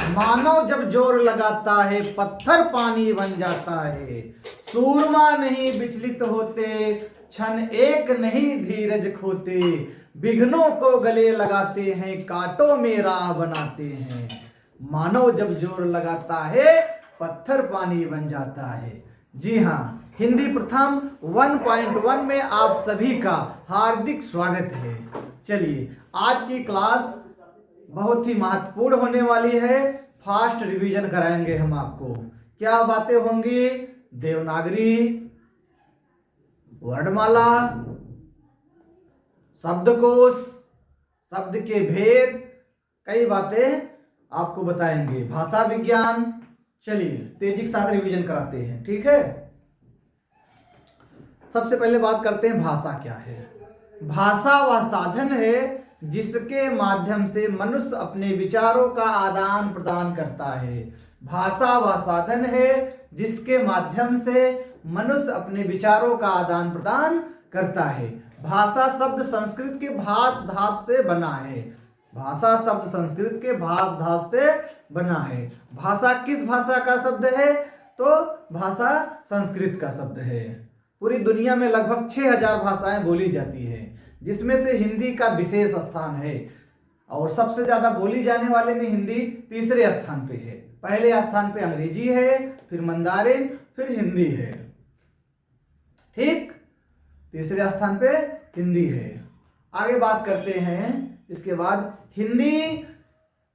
मानव जब जोर लगाता है पत्थर पानी बन जाता है। सूरमा नहीं विचलित होते, क्षण एक नहीं धीरज खोते। विघ्नों को गले लगाते हैं, कांटों में राह बनाते हैं। मानव जब जोर लगाता है पत्थर पानी बन जाता है। जी हाँ, हिंदी प्रथम 1.1 में आप सभी का हार्दिक स्वागत है। चलिए, आज की क्लास बहुत ही महत्वपूर्ण होने वाली है। फास्ट रिवीजन कराएंगे हम आपको। क्या बातें होंगी? देवनागरी, वर्णमाला, शब्दकोश, शब्द के भेद, कई बातें आपको बताएंगे। भाषा विज्ञान। चलिए तेजी के साथ रिवीजन कराते हैं, ठीक है। सबसे पहले बात करते हैं भाषा क्या है। भाषा वह साधन है जिसके माध्यम से मनुष्य अपने विचारों का आदान प्रदान करता है। भाषा वह साधन है जिसके माध्यम से मनुष्य अपने विचारों का आदान प्रदान करता है। भाषा शब्द संस्कृत के भाष धातु से बना है। भाषा शब्द संस्कृत के भाष धातु से बना है। भाषा किस भाषा का शब्द है? तो भाषा संस्कृत का शब्द है। पूरी दुनिया में लगभग 6000 भाषाएं बोली जाती है, जिसमें से हिंदी का विशेष स्थान है और सबसे ज्यादा बोली जाने वाले में हिंदी तीसरे स्थान पे है। पहले स्थान पे अंग्रेजी है, फिर मंदारिन, फिर हिंदी है। ठीक, तीसरे स्थान पे हिंदी है। आगे बात करते हैं। इसके बाद हिंदी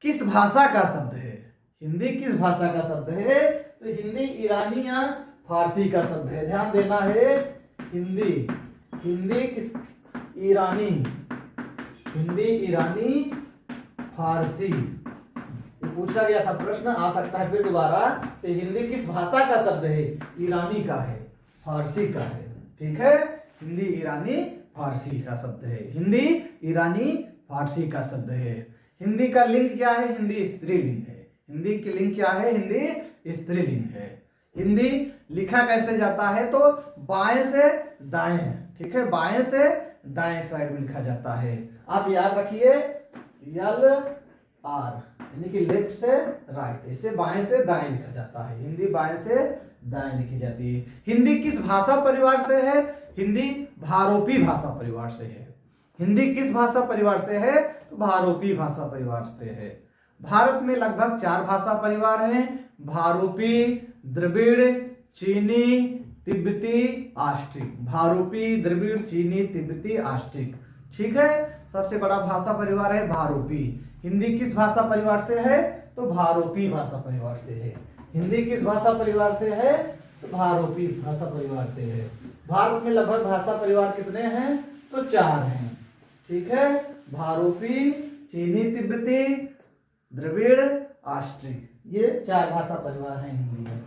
किस भाषा का शब्द है? हिंदी किस भाषा का शब्द है? तो हिंदी ईरानी या फारसी का शब्द है। ध्यान देना है। हिंदी किस ईरानी, हिंदी ईरानी फारसी, ये पूछा गया था प्रश्न, आ सकता है फिर दोबारा। तो हिंदी किस भाषा का शब्द है? ईरानी का है, फारसी का है। ठीक है, हिंदी ईरानी फारसी का शब्द है। हिंदी ईरानी फारसी का शब्द है। हिंदी का लिंग क्या है? हिंदी स्त्रीलिंग है। हिंदी की लिंग क्या है? हिंदी स्त्रीलिंग है। हिंदी लिखा कैसे जाता है? तो बाएं से दाएं, ठीक है, बाएं से दाएं साइड में लिखा जाता है। आप याद रखिए, यल आर, यानी कि लेफ्ट से राइट, इसे बाएं से दाएं लिखा जाता है। हिंदी बाएं से दाएं लिखी जाती है। हिंदी किस भाषा परिवार से है? हिंदी भारोपी भाषा परिवार से है। हिंदी किस भाषा परिवार से है? तो भारोपी भाषा परिवार से है। भारत में लगभग 4 भाषा परिवार हैं: भारोपी, द्रविड़, चीनी, तिब्बती, आस्ट्रिक। भारोपी, द्रविड़, चीनी, तिब्बती, आस्ट्रिक। ठीक है, सबसे बड़ा भाषा परिवार है भारोपी। हिंदी किस भाषा परिवार से है? तो भारोपी भाषा परिवार से है। हिंदी किस भाषा परिवार से है? तो भारोपी भाषा परिवार से है। भारत में लगभग भाषा परिवार कितने हैं? तो 4 हैं। ठीक है, भारोपी, चीनी, तिब्बती, द्रविड़, आस्ट्रिक, ये 4 भाषा परिवार हैं हिंदी में।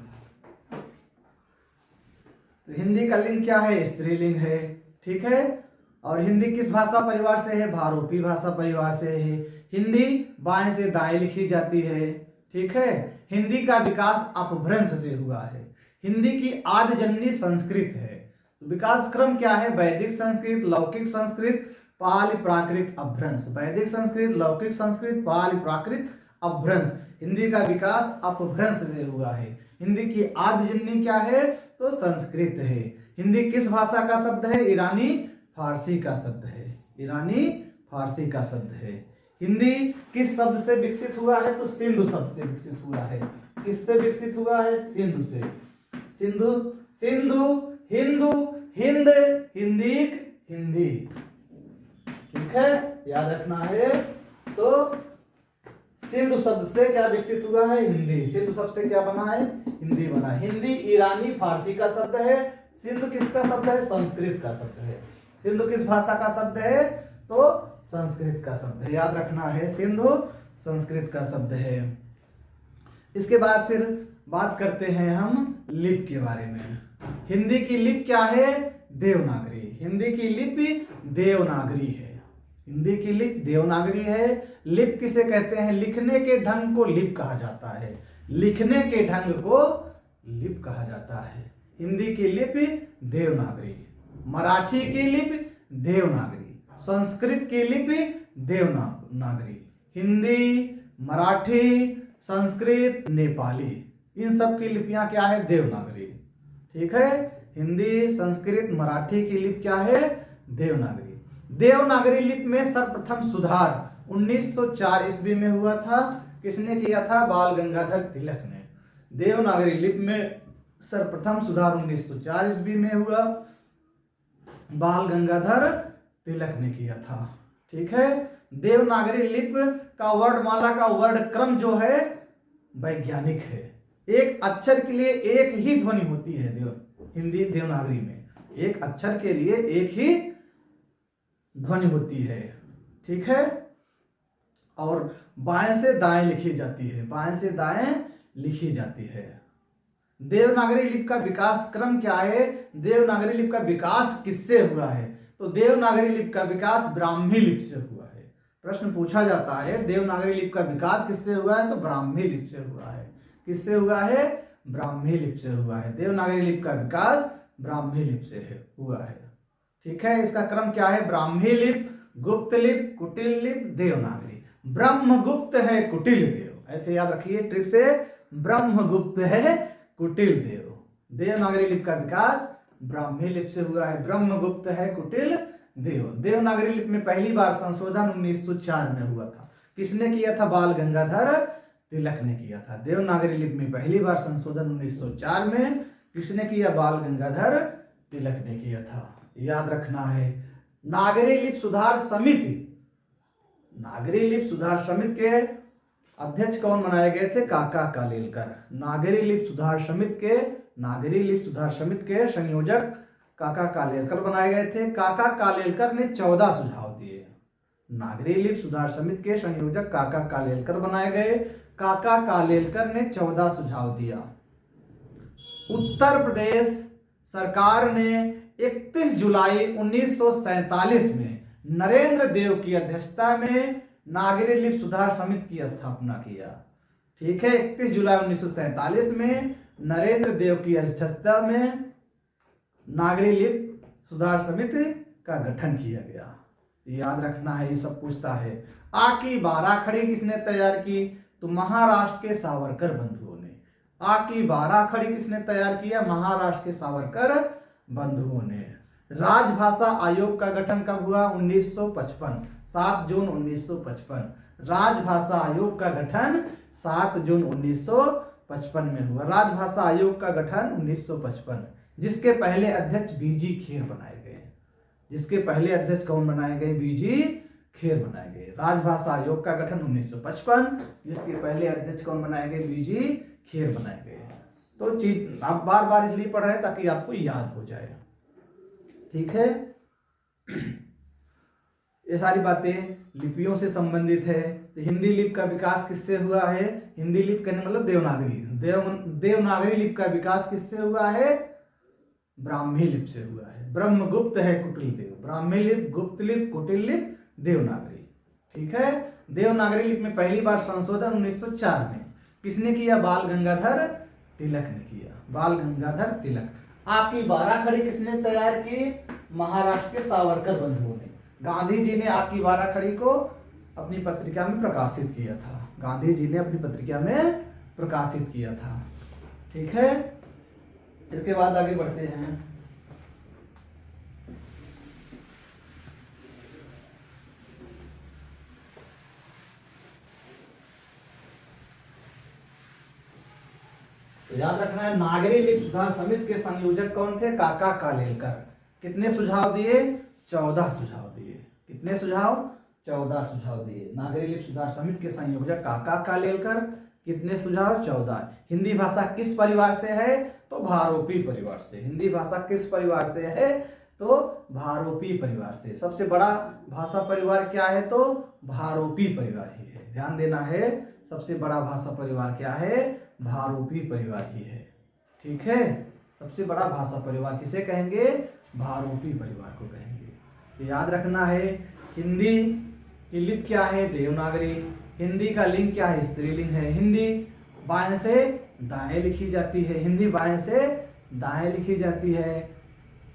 तो हिंदी का लिंग क्या है? स्त्रीलिंग है। ठीक है, और हिंदी किस भाषा परिवार से है? भारोपी भाषा परिवार से है। हिंदी बाएं से दाएं लिखी जाती है। ठीक है, हिंदी का विकास अपभ्रंश से हुआ है। हिंदी की आदि जननी संस्कृत है। तो विकास क्रम क्या है? वैदिक संस्कृत, लौकिक संस्कृत, पाली प्राकृत, अपभ्रंश। वैदिक संस्कृत, लौकिक संस्कृत, पाली प्राकृत, अपभ्रंश। हिंदी का विकास अपभ्रंश से हुआ है। हिंदी की आदि जननी क्या है? तो संस्कृत है। हिंदी किस भाषा का शब्द है? ईरानी फारसी का शब्द है। ईरानी फारसी का शब्द है। हिंदी किस शब्द से विकसित हुआ है? तो सिंधु शब्द से विकसित हुआ है। किससे विकसित हुआ है? सिंधु से। सिंधु, सिंधु, हिंदू, हिंद, हिंदीक, हिंदी। ठीक है, याद रखना है। तो सिंधु शब्द से क्या विकसित हुआ है? हिंदी। सिंधु शब्द से क्या बना है? हिंदी बना है। हिंदी ईरानी फारसी का शब्द है। सिंधु किसका शब्द है? संस्कृत का शब्द है। सिंधु किस भाषा का शब्द है? तो संस्कृत का शब्द है। याद रखना है, सिंधु संस्कृत का शब्द है। इसके बाद फिर बात करते हैं हम लिपि के बारे में। हिंदी की लिपि क्या है? देवनागरी। हिंदी की लिपि देवनागरी है। हिंदी की लिपि देवनागरी है। लिपि किसे कहते हैं? लिखने के ढंग को लिपि कहा जाता है। लिखने के ढंग को लिपि कहा जाता है। हिंदी की लिपि देवनागरी, मराठी की लिपि देवनागरी, संस्कृत की लिपि देवनागरी। हिंदी, मराठी, संस्कृत, नेपाली, इन सब की लिपियां क्या है? देवनागरी। ठीक है, हिंदी, संस्कृत, मराठी की लिपि क्या है? देवनागरी। देवनागरी लिपि में सर्वप्रथम सुधार 1904 ईस्वी में हुआ था। किसने किया था? बाल गंगाधर तिलक ने। देवनागरी लिपि में सर्वप्रथम सुधार 1904 ईस्वी में हुआ, बाल गंगाधर तिलक ने किया था। ठीक है, देवनागरी लिपि का वर्णमाला का वर्ण क्रम जो है वैज्ञानिक है। एक अक्षर के लिए एक ही ध्वनि होती है हिंदी देवनागरी में, एक अक्षर के लिए एक ही ध्वनि होती है। ठीक है, और बाएं से दाएं लिखी जाती है, बाएं से दाएं लिखी जाती है। देवनागरी लिपि का विकास क्रम क्या है? देवनागरी लिपि का विकास किससे हुआ है? तो देवनागरी लिपि का विकास ब्राह्मी लिपि से हुआ है। प्रश्न पूछा जाता है देवनागरी लिपि का विकास किससे हुआ है? तो ब्राह्मी लिपि से हुआ है। किससे हुआ है? ब्राह्मी लिपि से हुआ है। देवनागरी लिपि का विकास ब्राह्मी लिपि से हुआ है। ठीक है, इसका क्रम क्या है? ब्राह्मी लिपि, गुप्त लिपि, कुटिल लिपि, देवनागरी। ब्रह्मगुप्त है, कुटिल देव, ऐसे याद रखिए ट्रिक से, ब्रह्मगुप्त है, कुटिल देव। देवनागरी लिपि का विकास ब्राह्मी लिपि से हुआ है, ब्रह्मगुप्त है, कुटिल देव। देवनागरी लिपि में पहली बार संशोधन 1904 में हुआ था। किसने किया था? बाल गंगाधर तिलक ने किया था। देवनागरी लिपि में पहली बार संशोधन 1904 में किसने किया? बाल गंगाधर तिलक ने किया था। याद रखना है। नागरी लिपि सुधार समिति, नागरी लिपि सुधार समिति के अध्यक्ष कौन बनाए गए थे? काका कालेलकर। नागरी लिपि सुधार समिति के संयोजक काका कालेलकर बनाए गए थे। काका कालेलकर ने 14 सुझाव दिए। नागरी लिपि सुधार समिति के संयोजक काका कालेलकर बनाए गए। काका कालेलकर ने 14 सुझाव दिया। उत्तर प्रदेश सरकार ने 31 जुलाई 1947 में नरेंद्र देव की अध्यक्षता में नागरी लिपि सुधार समिति की स्थापना किया। ठीक है, 31 जुलाई 1947 में नरेंद्र देव की अध्यक्षता में नागरी लिपि सुधार समिति का गठन किया गया। याद रखना है, ये सब पूछता है। आ की 12 खड़ी किसने तैयार की? तो महाराष्ट्र के सावरकर बंधुओं ने। आ की 12 खड़ी किसने तैयार किया? महाराष्ट्र के सावरकर बंधुओं ने। राजभाषा आयोग का गठन कब हुआ? 1955, 7 जून 1955। राजभाषा आयोग का गठन 7 जून 1955 में हुआ। राजभाषा आयोग का गठन 1955, जिसके पहले अध्यक्ष बीजी खेर बनाए गए। जिसके पहले अध्यक्ष कौन बनाए गए? बीजी खेर बनाए गए। राजभाषा आयोग का गठन 1955, जिसके पहले अध्यक्ष कौन बनाए गए? बीजी खेर बनाए गए। तो चीज आप बार बार इसलिए पढ़ रहे हैं ताकि आपको याद हो जाए। ठीक है, ये सारी बातें लिपियों से संबंधित है। तो हिंदी लिपि का विकास किससे हुआ है? हिंदी लिपि कहने मतलब देवनागरी। देवनागरी लिपि का विकास किससे हुआ है? ब्राह्मी लिपि से हुआ है। ब्रह्मगुप्त है, कुटिल देव। ब्राह्मी लिपि, गुप्त लिपि, कुटिल लिपि, देवनागरी। ठीक है, देवनागरी लिपि में पहली बार संशोधन 1904 में किसने किया? बाल गंगाधर तिलक ने किया। बाल गंगाधर तिलक। आपकी 12 खड़ी किसने तैयार की? महाराष्ट्र के सावरकर बंधुओं ने। गांधी जी ने आपकी 12 खड़ी को अपनी पत्रिका में प्रकाशित किया था। गांधी जी ने अपनी पत्रिका में प्रकाशित किया था। ठीक है, इसके बाद आगे बढ़ते हैं। तो याद रखना है, नागरी लिपि सुधार समिति के संयोजक कौन थे? काका कालेलकर। कितने सुझाव दिए? 14 सुझाव दिए। कितने सुझाव? 14 सुझाव दिए। नागरी लिपि सुधार समिति के संयोजक काका कालेलकर। कितने सुझाव? 14। हिंदी भाषा किस परिवार से है? तो भारोपी परिवार से। हिंदी भाषा किस परिवार से है? तो भारोपी परिवार से। सबसे बड़ा भाषा परिवार क्या है? तो भारोपी परिवार ही है। ध्यान देना है, सबसे बड़ा भाषा परिवार क्या है? भारोपी परिवार ही है। ठीक है, सबसे बड़ा भाषा परिवार किसे कहेंगे? भारोपी परिवार को कहेंगे। तो याद रखना है, हिंदी की लिपि क्या है? देवनागरी। हिंदी का लिंग क्या है? स्त्रीलिंग है। हिंदी बाएं से दाएं लिखी जाती है। हिंदी बाएं से दाएं लिखी जाती है।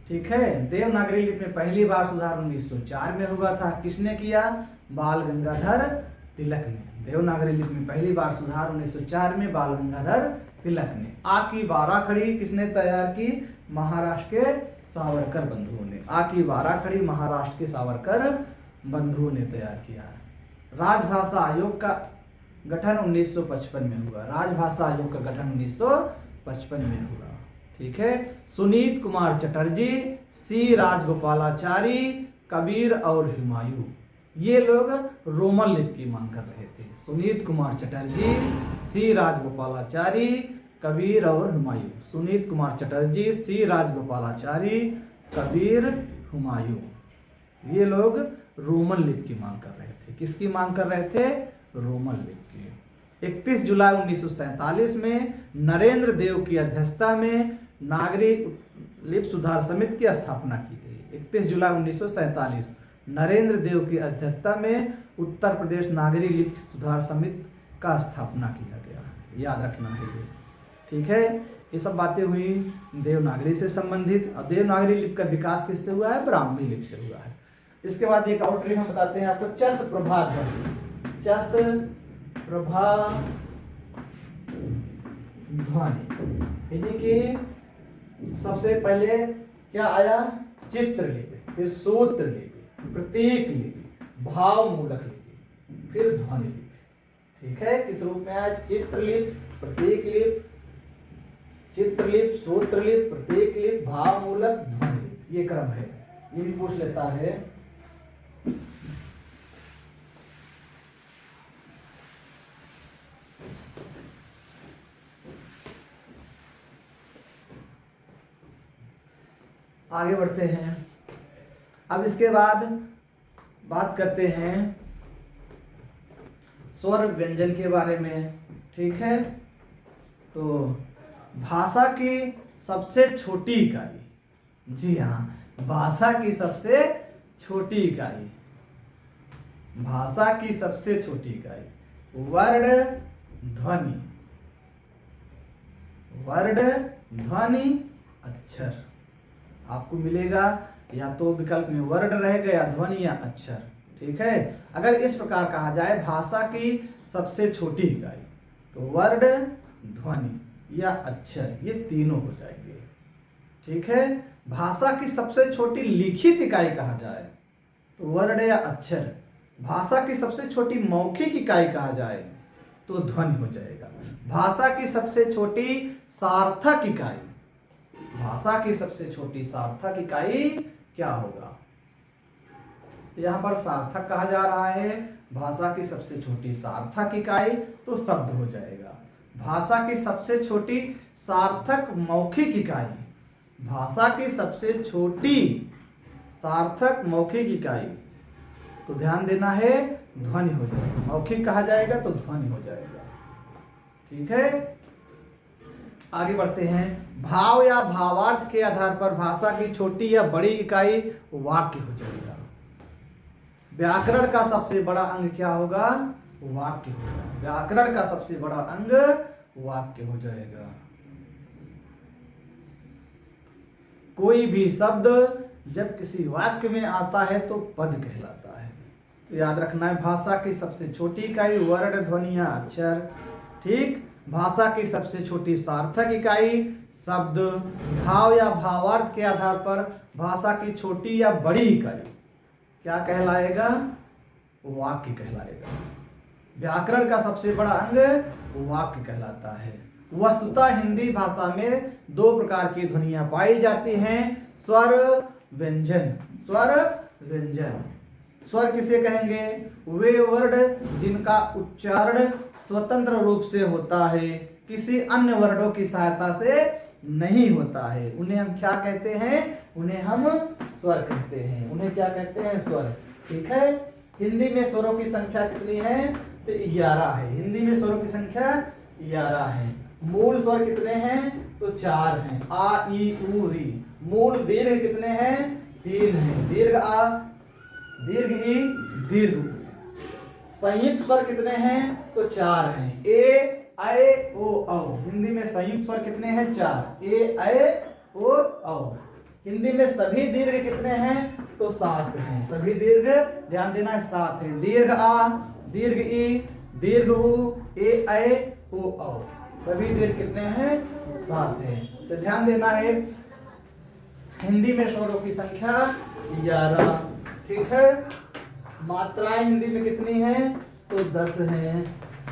ठीक है, देवनागरी लिपि में पहली बार सुधार 1904 में हुआ था। किसने किया? बाल गंगाधर तिलक ने। देवनागरी लिपि में पहली बार सुधार 1904 में बाल गंगाधर तिलक ने। आ की 12 खड़ी किसने तैयार की? महाराष्ट्र के सावरकर बंधुओं ने। आ की 12 खड़ी महाराष्ट्र के सावरकर बंधुओं ने तैयार किया। राजभाषा आयोग का गठन 1955 में हुआ। राजभाषा आयोग का गठन 1955 में हुआ। ठीक है। सुनीत कुमार चटर्जी, सी राजगोपालाचारी, कबीर और हुमायूं, ये लोग रोमन लिपि की मांग कर रहे थे। सुनीत कुमार चटर्जी, सी राजगोपालाचारी, कबीर और हुमायूं। सुनीत कुमार चटर्जी, सी राजगोपालाचारी, कबीर, हुमायूं, ये लोग रोमन लिपि की मांग कर रहे थे। किसकी मांग कर रहे थे? रोमन लिपि की। 31 जुलाई 1947 में नरेंद्र देव की अध्यक्षता में नागरिक लिपि सुधार समिति की स्थापना की गई। 31 जुलाई 1947 नरेंद्र देव की अध्यक्षता में उत्तर प्रदेश नागरिक लिपि सुधार समिति का स्थापना किया गया। याद रखना है ये। ठीक है। ये सब बातें हुई देवनागरी से संबंधित। और देवनागरी लिपि का विकास किससे हुआ है? ब्राह्मी लिपि से हुआ है। इसके बाद एक और ट्रिक हम बताते हैं आपको, चस प्रभा ध्वनि। चस प्रभा ध्वनि, यानी कि सबसे पहले क्या आया? चित्रलिपि, फिर सूत्र लिपि, प्रतीक लिपि, भाव मूलक लिपि, फिर ध्वनि लिपि। ठीक है। किस रूप में आया? चित्रलिपि, प्रतीक लिपि, चित्रलिपि, सूत्रलिपि, प्रतीक लिपि, भाव मूलक, ध्वनि लिपि। ये क्रम है। ये भी पूछ लेता है। आगे बढ़ते हैं। अब इसके बाद बात करते हैं स्वर व्यंजन के बारे में। ठीक है। तो भाषा की सबसे छोटी इकाई, जी हाँ, भाषा की सबसे छोटी इकाई, भाषा की सबसे छोटी इकाई वर्ण ध्वनि, वर्ण ध्वनि अक्षर। आपको मिलेगा या तो विकल्प में वर्ण रहेगा या ध्वनि या अक्षर। ठीक है। अगर इस प्रकार कहा जाए भाषा की सबसे छोटी इकाई, तो वर्ण, ध्वनि या अक्षर, ये तीनों हो जाएंगे। ठीक है। भाषा की सबसे छोटी लिखित इकाई कहा जाए तो वर्ण या अक्षर। भाषा की सबसे छोटी मौखिक इकाई कहा जाए तो ध्वनि हो जाएगा। भाषा की सबसे छोटी सार्थक इकाई, भाषा की सबसे छोटी सार्थक इकाई क्या होगा? तो यहाँ पर सार्थक कहा जा रहा है। भाषा की सबसे छोटी सार्थक इकाई तो शब्द हो जाएगा। भाषा की सबसे छोटी सार्थक मौखिक इकाई, भाषा की सबसे छोटी सार्थक मौखिक इकाई, तो ध्यान देना है ध्वनि हो जाएगा। मौखिक कहा जाएगा तो ध्वनि हो जाएगा। ठीक है। आगे बढ़ते हैं। भाव या भावार्थ के आधार पर भाषा की छोटी या बड़ी इकाई वाक्य हो जाएगा। व्याकरण का सबसे बड़ा अंग क्या होगा? वाक्य होगा। व्याकरण का सबसे बड़ा अंग वाक्य हो जाएगा। कोई भी शब्द जब किसी वाक्य में आता है तो पद कहलाता है। तो याद रखना है भाषा की सबसे छोटी इकाई वर्ण, ध्वनि या अक्षर। ठीक। भाषा की सबसे छोटी सार्थक इकाई शब्द। भाव या भावार्थ के आधार पर भाषा की छोटी या बड़ी इकाई क्या कहलाएगा? वाक्य कहलाएगा। व्याकरण का सबसे बड़ा अंग वाक्य कहलाता है। वस्तुतः हिंदी भाषा में दो प्रकार की ध्वनियां पाई जाती हैं, स्वर, व्यंजन। स्वर, व्यंजन। स्वर किसे कहेंगे? वे वर्ण जिनका उच्चारण स्वतंत्र रूप से होता है, किसी अन्य वर्णों की सहायता से नहीं होता है, उन्हें हम क्या कहते हैं? उन्हें हम स्वर कहते हैं। उन्हें क्या कहते हैं? स्वर। ठीक है। हिंदी में स्वरों की संख्या कितनी है? तो 11 है। हिंदी में स्वरों की संख्या 11 है। मूल स्वर कितने हैं? तो 4 हैं। आ, ई, उ, री। मूल दीर्घ कितने हैं? 3 हैं। दीर्घ आ, दीर्घ ई, दीर्घ उ। संयुक्त स्वर कितने हैं? तो 4 हैं। ए, ऐ, ओ, औ। हिंदी में संयुक्त स्वर कितने हैं? 4। ए, ऐ, ओ, औ। हिंदी में सभी दीर्घ कितने हैं? तो 7 हैं। सभी दीर्घ ध्यान देना है 7 है। दीर्घ आ, दीर्घ ई, दीर्घ उ, ए ऐ, ओ औ। सभी दीर्घ कितने हैं? 7 हैं। तो ध्यान देना है, हिंदी में स्वरों की संख्या 11। ठीक है। मात्राएं हिंदी में कितनी हैं? तो 10 हैं।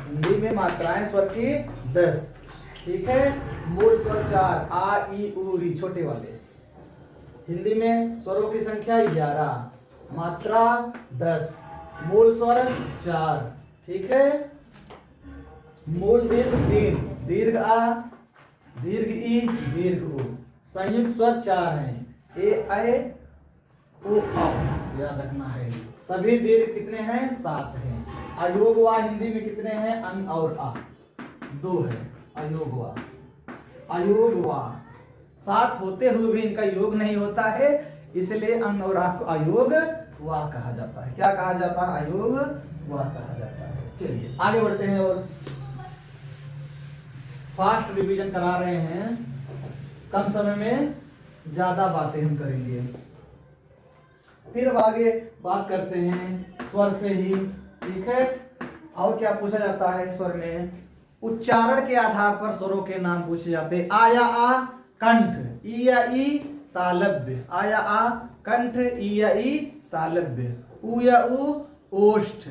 हिंदी में मात्राएं स्वर की 10। ठीक है। मूल स्वर 4, आ ई उ री, छोटे वाले। हिंदी में स्वरों की संख्या 11, मात्रा 10, मूल स्वर 4। ठीक है। मूल दीर्घ 3, दीर्घ आ, दीर्घ ई, दीर्घ उ। संयुक्त स्वर 4 हैं, ए ऐ, ओ औ, याद रखना है। सभी दीर्घ कितने हैं? 7 हैं। अयोग वा हिंदी में कितने हैं? अन और आ, 2 है। अयोग वा, अयोग वा 7 होते हुए भी इनका योग नहीं होता है, इसलिए अन और आ को अयोग वा कहा जाता है। क्या कहा जाता है? अयोग वा कहा जाता है। चलिए आगे बढ़ते हैं और फास्ट रिवीजन करा रहे हैं, कम समय में ज्यादा बातें हम करेंगे। फिर अब आगे बात करते हैं स्वर से ही। ठीक है। और क्या पूछा जाता है स्वर में? उच्चारण के आधार पर स्वरों के नाम पूछे जाते हैं। आ या आ कंठ, ई या ई तालव्य। आ या आ कंठ, ई या ई तालव्य। उ या उ ओष्ठ,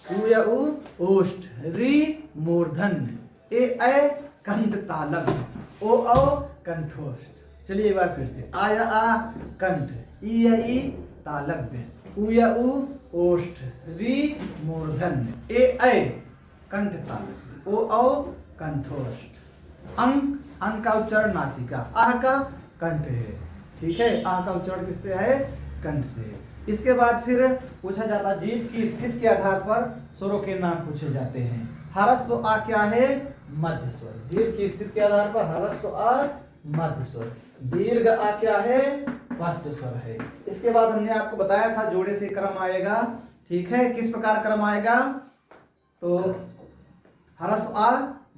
उ या उ ओष्ठ। री मूर्धन्य, ए ऐ कंठ तालव्य, ओ औ कंठोष्ठ। चलिए एक बार फिर से। आ या आ कंठ, ई या ई तालव्य, उ या उ ओष्ठ, री मूर्धन्य, ए ऐ कंठ तालव्य, ओ औ कंठोष्ठ। अंक, अंक का उच्चारण नासिका, आह का कंठ है। ठीक है। आह का उच्चारण किससे है? कंठ से। इसके बाद फिर पूछा जाता है जीभ की स्थिति के आधार पर स्वरों के नाम पूछे जाते हैं। ह्रस्व आ क्या है? मध्य स्वर। जीभ की स्थिति के आधार पर ह्रस्व आ मध्य स्वर। दीर्घ आ क्या है? स्पष्ट स्वर है। इसके बाद हमने आपको बताया था जोड़े से क्रम आएगा। ठीक है। किस प्रकार क्रम आएगा? तो ह्रस्व आ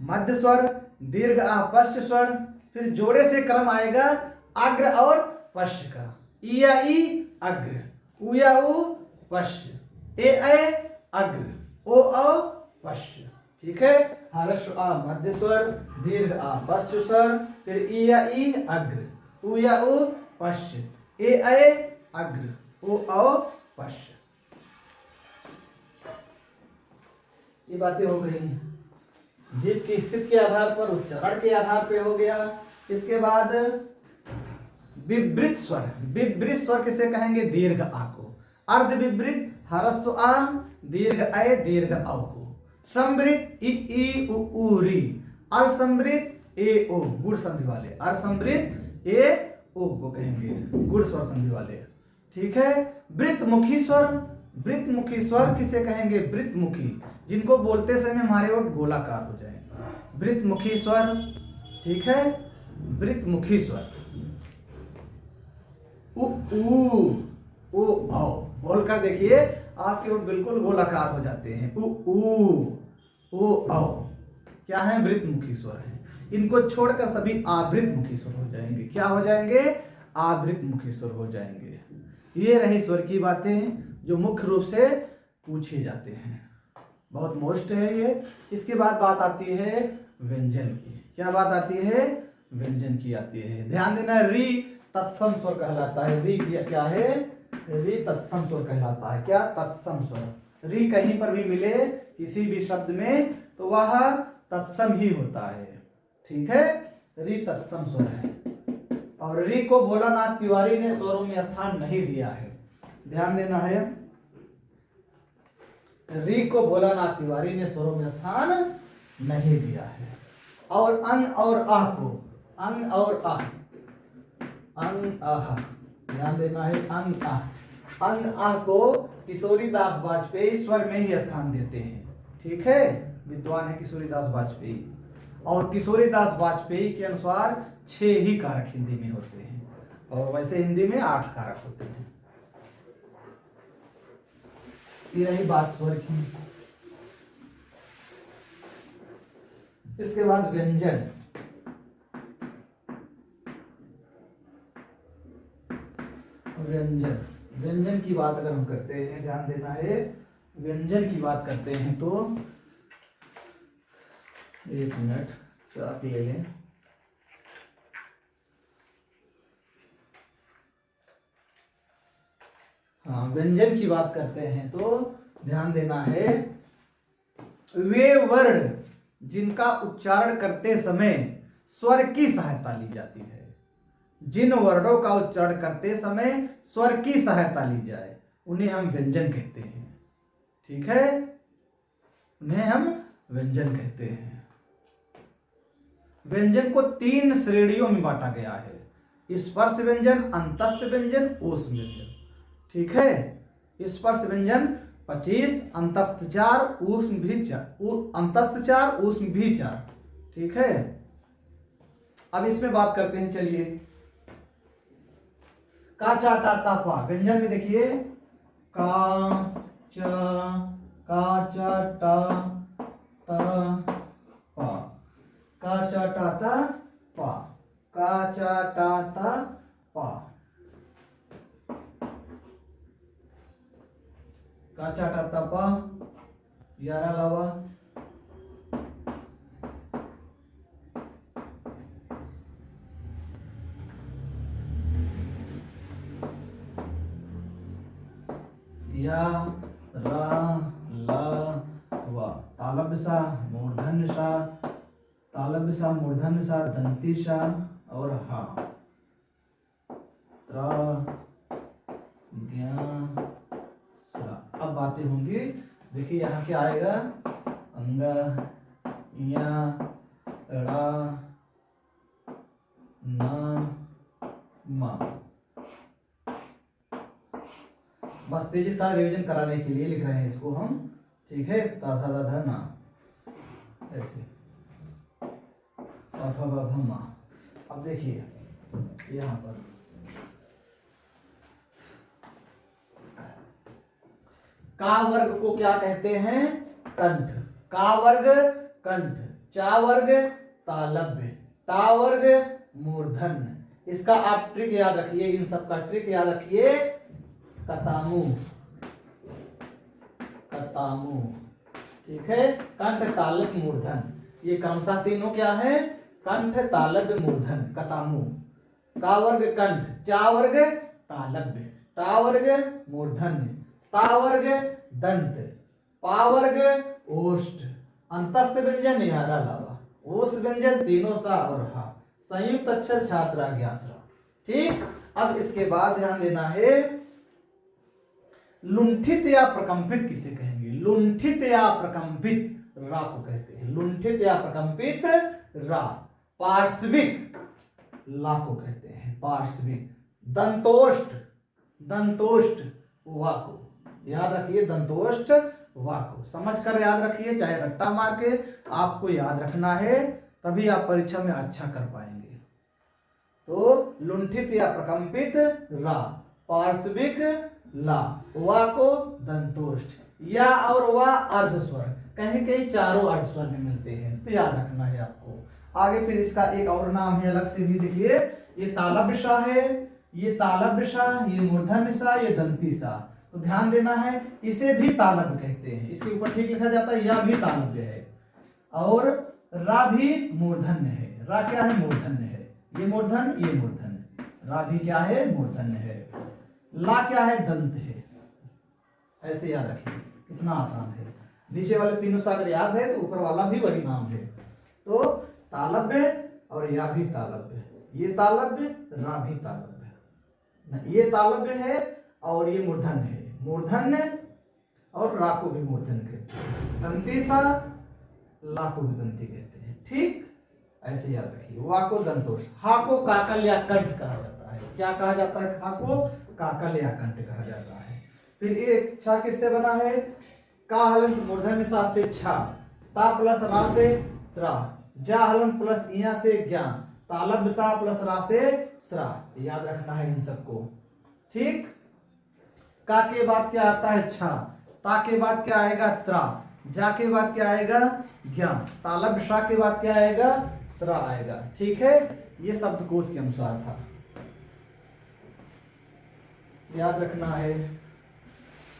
मध्य स्वर, दीर्घ आ स्पष्ट स्वर, फिर जोड़े से क्रम आएगा अग्र और पश्च का। ई या ई अग्र, उ या उ पश्च, ए ऐ अग्र, ओ औ पश्च। ठीक है। ह्रस्व आ मध्य स्वर, दीर्घ आ स्पष्ट स्वर, फिर ई या ई अग्र, उ या उ पश्च, ए ऐ अग्र, ओ औ पश्च। ये बातें हो गई। जीभ की स्थिति के आधार पर, उच्चारण के आधार पे हो गया। इसके बाद विवृत स्वर। विवृत स्वर किसे कहेंगे? दीर्घ आ को। अर्ध विवृत ह्रस्व आ, दीर्घ ऐ, दीर्घ औ को। समृत इ ई उ ऊ री। असमृत ए ओ, गुण संधि वाले। असमृत ए ओ को कहेंगे गुण स्वर संधि वाले। ठीक है। वृत्तमुखी स्वर। वृत्तमुखी स्वर किसे कहेंगे? वृत्तमुखी, जिनको बोलते समय हमारे ओठ गोलाकार हो जाए, वृत्तमुखी स्वर। ठीक है। वृत्तमुखी स्वर। उ ऊ, ओ औ, बोलकर देखिए आपके ओठ बिल्कुल गोलाकार हो जाते हैं। उ ऊ, ओ औ क्या है? वृत्तमुखी स्वर है। इनको छोड़कर सभी आवृत्तमुखी स्वर हो जाएंगे। क्या हो जाएंगे? आवृत्तमुखी स्वर हो जाएंगे। ये रही स्वर की बातें जो मुख्य रूप से पूछे जाते हैं, बहुत मोस्ट है ये। इसके बाद बात आती है व्यंजन की। क्या बात आती है? व्यंजन की आती है। ध्यान देना, री तत्सम स्वर कहलाता है। री क्या है? री तत्सम स्वर कहलाता है। क्या? तत्सम स्वर। री कहीं पर भी मिले किसी भी शब्द में तो वह तत्सम ही होता है। ठीक है। री तत्सम स्वर है। और री को भोलानाथ तिवारी ने स्वरों में स्थान नहीं दिया है। ध्यान देना है, री को भोलानाथ तिवारी ने स्वरों में स्थान नहीं दिया है। और अं और आह को, अं और आह, अं आह, ध्यान देना है, अं आह। अं आह को किशोरीदास वाजपेयी स्वर में ही स्थान देते हैं। ठीक है। विद्वान है किशोरीदास वाजपेयी। और किशोरीदास वाजपेयी के अनुसार 6 ही कारक हिंदी में होते हैं, और वैसे हिंदी में 8 कारक होते हैं। ये रही बात स्वर की। इसके बाद व्यंजन। व्यंजन, व्यंजन की बात अगर हम करते हैं, ध्यान देना है, व्यंजन की बात करते हैं तो 1 मिनट चाप ले लें। हाँ, व्यंजन की बात करते हैं तो ध्यान देना है, वे वर्ण जिनका उच्चारण करते समय स्वर की सहायता ली जाती है। जिन वर्णों का उच्चारण करते समय स्वर की सहायता ली जाए उन्हें हम व्यंजन कहते हैं। ठीक है, उन्हें हम व्यंजन कहते हैं। व्यंजन को 3 श्रेणियों में बांटा गया है, स्पर्श व्यंजन, अंतस्थ व्यंजन, ऊष्म व्यंजन। ठीक है, स्पर्श व्यंजन 25, अंतस्थ 4, ऊष्म भी 4, अंतस्थ 4, ऊष्म भी 4। ठीक है, अब इसमें बात करते हैं। चलिए, का चा टा ता पा व्यंजन में देखिए, का चा टा ता पा, का चा टा ता पा, का चा टा ता पा, का चा टा ता पा, 11 लावा, या रा ला वा, तालब सा मूर्धन्य सा, तालब सा मूर्धन्य सा, दंती सा और हा, त्रा ज्ञा सा। अब बातें होंगी, देखिए यहाँ क्या आएगा, अंगा, या, ड़ा, ना, मा। बस तेजी से रिवीजन कराने के लिए लिख रहे हैं इसको हम। ठीक है, ता था दा धा ना, ऐसे मा। अब देखिए यहाँ पर का वर्ग को क्या कहते हैं, कंठ। का वर्ग कंठ, चा वर्ग तालव्य, ता वर्ग मूर्धन्य। इसका आप ट्रिक याद रखिए, इन सब का ट्रिक याद रखिए, कतामू, कतामू। ठीक है, कंठ तालव्य मूर्धन, ये क्रमशः तीनों क्या है, कंठ तालव्य मूर्धन, कतामू। का वर्ग कंठ, चा वर्ग तालव्य, टा वर्ग मूर्धन्य, ता वर्ग दंत, पा वर्ग ओष्ठ, अंतस्थ व्यंजन यारा लावा, ओस व्यंजन तीनों सा और हा, संयुक्त अक्षर छात्रा ज्ञासरा। ठीक, अब इसके बाद ध्यान देना है, लुंठित या प्रकंपित किसे कहेंगे, लुंठित या प्रकंपित रा को कहते हैं, लुंठित या प्रकंपित रा। पार्श्विक ला को कहते हैं, पार्श्विक। दंतोष्ठ, दंतोष्ठ वा को याद रखिए, दंतोष्ठ वा को समझ कर याद रखिए, चाहे रट्टा मार के आपको याद रखना है, तभी आप परीक्षा में अच्छा कर पाएंगे। तो लुंठित या प्रकंपित रा, पार्श्विक ला, वा को दंतोष्ठ, या और वा अर्ध स्वर, कहीं कहीं चारों अर्ध स्वर में मिलते हैं, तो याद रखना है आपको। आगे फिर इसका एक और नाम है अलग से भी, देखिए ये तालव्य सा है, ये तालव्य सा, ये मूर्धन्य सा, ये दंती सा। तो ध्यान देना है, इसे भी तालव्य कहते हैं, इसके ऊपर ठीक लिखा जाता है, या भी तालव्य है। और रा भी मूर्धन्य है, रा क्या है, मूर्धन्य है, ये मूर्धन, ये मूर्धन, रा भी क्या है, मूर्धन्य है। ला क्या है, दंत है। ऐसे याद रखिए, कितना आसान है। नीचे वाले तीनों से अगर याद है तो ऊपर वाला भी वही नाम है। तो तालव्य और या भी तालव्य, ये तालव्य, रा भी तालव्य, ये तालव्य है और ये मूर्धन्य है, मूर्धन्य और रा को भी मूर्धन्य कहते हैं, दंती सा, ला को भी दंती कहते हैं। ठीक, ऐसे याद रखिए। वा को दंतोष, हा को काकल या कंठ कहा जाता है। क्या कहा जाता है, हा को काकल या कंठ कहा जाता है। फिर एक छा किससे बना है, का हलंत मूर्धन्य सा से छा, ता प्लस रा से त्रा, जा हलंत प्लस इया से ज्ञा, तालव्य सा प्लस रा से स्रा। याद रखना है इन सबको। ठीक, का के बाद क्या आता है, छा, ता के बाद क्या आएगा, त्रा, जा के बाद क्या आएगा, ज्ञा, तालव्य सा के बाद क्या आएगा, स्रा आएगा। ठीक है, ये शब्दकोश के अनुसार था, याद रखना है।